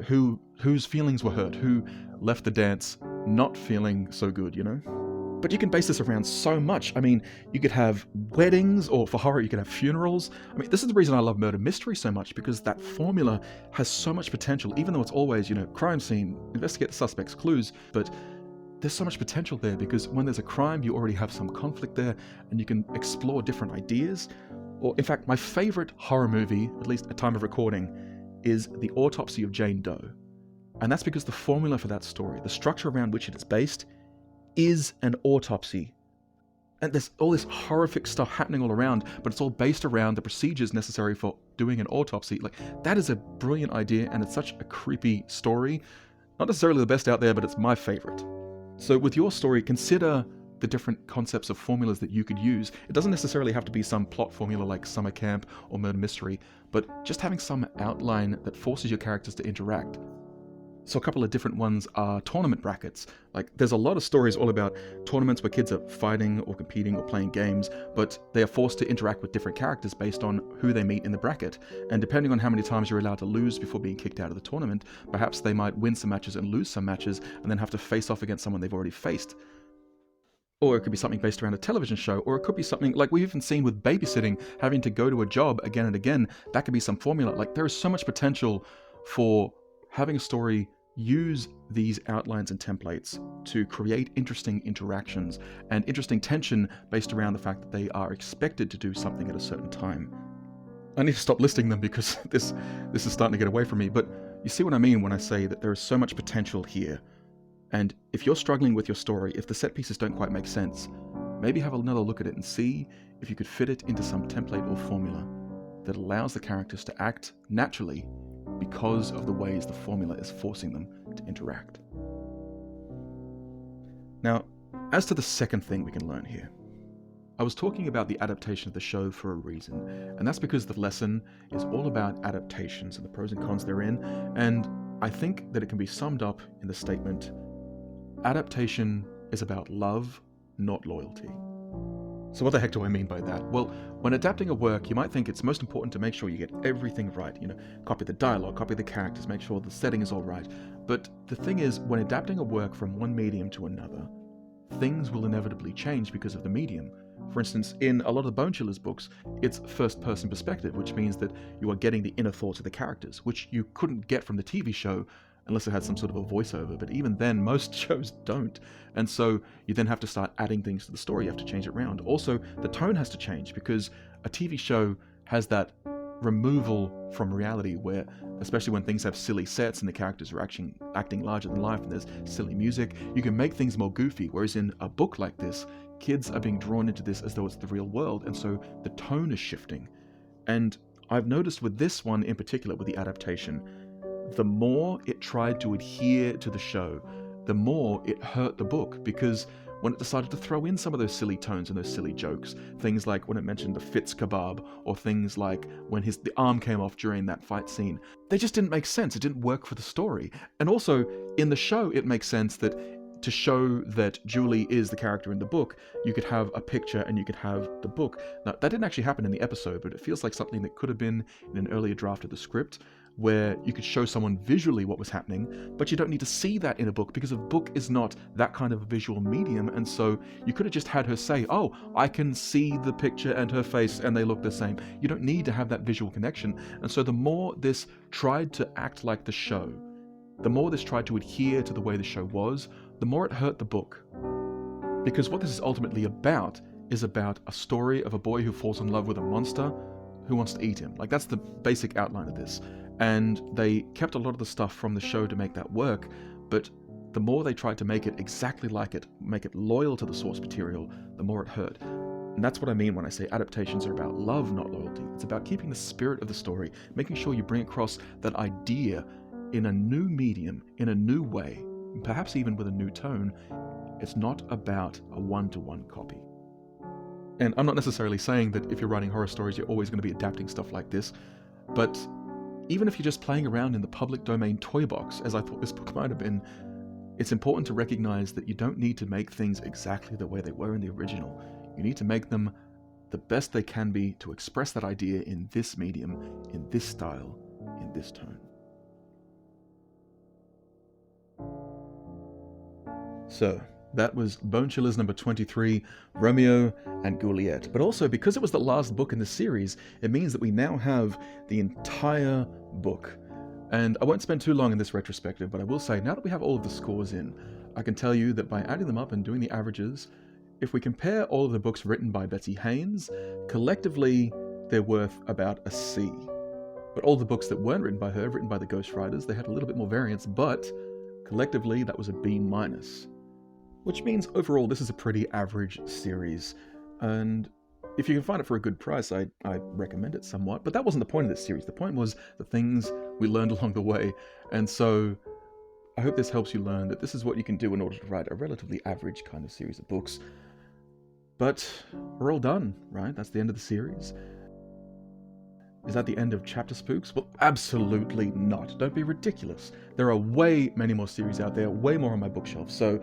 whose feelings were hurt, who left the dance not feeling so good, you know? But you can base this around so much. I mean, you could have weddings, or for horror, you could have funerals. I mean, this is the reason I love murder mystery so much, because that formula has so much potential, even though it's always, you know, crime scene, investigate the suspects, clues, but there's so much potential there because when there's a crime, you already have some conflict there and you can explore different ideas. Or, in fact, my favorite horror movie, at least at time of recording, is The Autopsy of Jane Doe. And that's because the formula for that story, the structure around which it is based, is an autopsy. And there's all this horrific stuff happening all around, but it's all based around the procedures necessary for doing an autopsy. Like, that is a brilliant idea, and it's such a creepy story. Not necessarily the best out there, but it's my favorite. So with your story, consider the different concepts of formulas that you could use. It doesn't necessarily have to be some plot formula like summer camp or murder mystery, but just having some outline that forces your characters to interact. So a couple of different ones are tournament brackets. Like, there's a lot of stories all about tournaments where kids are fighting or competing or playing games, but they are forced to interact with different characters based on who they meet in the bracket. And depending on how many times you're allowed to lose before being kicked out of the tournament, perhaps they might win some matches and lose some matches and then have to face off against someone they've already faced. Or it could be something based around a television show, or it could be something like we've even seen with babysitting, having to go to a job again and again. That could be some formula. Like, there is so much potential for having a story use these outlines and templates to create interesting interactions and interesting tension based around the fact that they are expected to do something at a certain time. I need to stop listing them because this is starting to get away from me, but you see what I mean when I say that there is so much potential here. And if you're struggling with your story, if the set pieces don't quite make sense, maybe have another look at it and see if you could fit it into some template or formula that allows the characters to act naturally because of the ways the formula is forcing them to interact. Now, as to the second thing we can learn here, I was talking about the adaptation of the show for a reason, and that's because the lesson is all about adaptations and the pros and cons therein, and I think that it can be summed up in the statement, adaptation is about love, not loyalty. So what the heck do I mean by that? Well, when adapting a work, you might think it's most important to make sure you get everything right. You know, copy the dialogue, copy the characters, make sure the setting is all right. But the thing is, when adapting a work from one medium to another, things will inevitably change because of the medium. For instance, in a lot of the Bone Chillers books, it's first-person perspective, which means that you are getting the inner thoughts of the characters, which you couldn't get from the TV show unless it had some sort of a voiceover, but even then, most shows don't. And so you then have to start adding things to the story, you have to change it around. Also, the tone has to change, because a TV show has that removal from reality, where, especially when things have silly sets and the characters are acting larger than life and there's silly music, you can make things more goofy. Whereas in a book like this, kids are being drawn into this as though it's the real world, and so the tone is shifting. And I've noticed with this one in particular, with the adaptation, the more it tried to adhere to the show, the more it hurt the book, because when it decided to throw in some of those silly tones and those silly jokes, things like when it mentioned the Fitz kebab, or things like when the arm came off during that fight scene, they just didn't make sense. It didn't work for the story. And also, in the show, it makes sense that to show that Julie is the character in the book, you could have a picture and you could have the book. Now, that didn't actually happen in the episode, but it feels like something that could have been in an earlier draft of the script, where you could show someone visually what was happening, but you don't need to see that in a book, because a book is not that kind of a visual medium. And so you could have just had her say, oh, I can see the picture and her face and they look the same. You don't need to have that visual connection. And so the more this tried to act like the show, the more this tried to adhere to the way the show was, the more it hurt the book. Because what this is ultimately about is about a story of a boy who falls in love with a monster who wants to eat him. Like, that's the basic outline of this. And they kept a lot of the stuff from the show to make that work, but the more they tried to make it exactly like it, make it loyal to the source material, the more it hurt. And that's what I mean when I say adaptations are about love, not loyalty. It's about keeping the spirit of the story, making sure you bring across that idea in a new medium, in a new way, perhaps even with a new tone. It's not about a one-to-one copy. And I'm not necessarily saying that if you're writing horror stories, you're always going to be adapting stuff like this, but even if you're just playing around in the public domain toy box, as I thought this book might have been, it's important to recognize that you don't need to make things exactly the way they were in the original. You need to make them the best they can be to express that idea in this medium, in this style, in this tone. So, that was Bone Chillers number 23, Romeo and Ghouliette. But also, because it was the last book in the series, it means that we now have the entire book. And I won't spend too long in this retrospective, but I will say, now that we have all of the scores in, I can tell you that by adding them up and doing the averages, if we compare all of the books written by Betsy Haynes, collectively they're worth about a C. But all the books that weren't written by her, written by the ghostwriters, they had a little bit more variance, but collectively that was a B-. Which means overall this is a pretty average series, and if you can find it for a good price, I recommend it somewhat. But that wasn't the point of this series. The point was the things we learned along the way, and so I hope this helps you learn that this is what you can do in order to write a relatively average kind of series of books. But we're all done, right? That's the end of the series. Is that the end of Chapter Spooks? Well, absolutely not. Don't be ridiculous. There are way many more series out there, way more on my bookshelf, so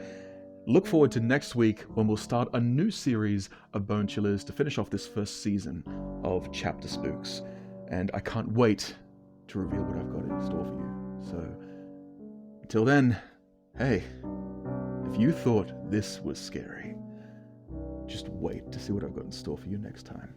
look forward to next week when we'll start a new series of Bone Chillers to finish off this first season of Chapter Spooks. And I can't wait to reveal what I've got in store for you. So, until then, hey, if you thought this was scary, just wait to see what I've got in store for you next time.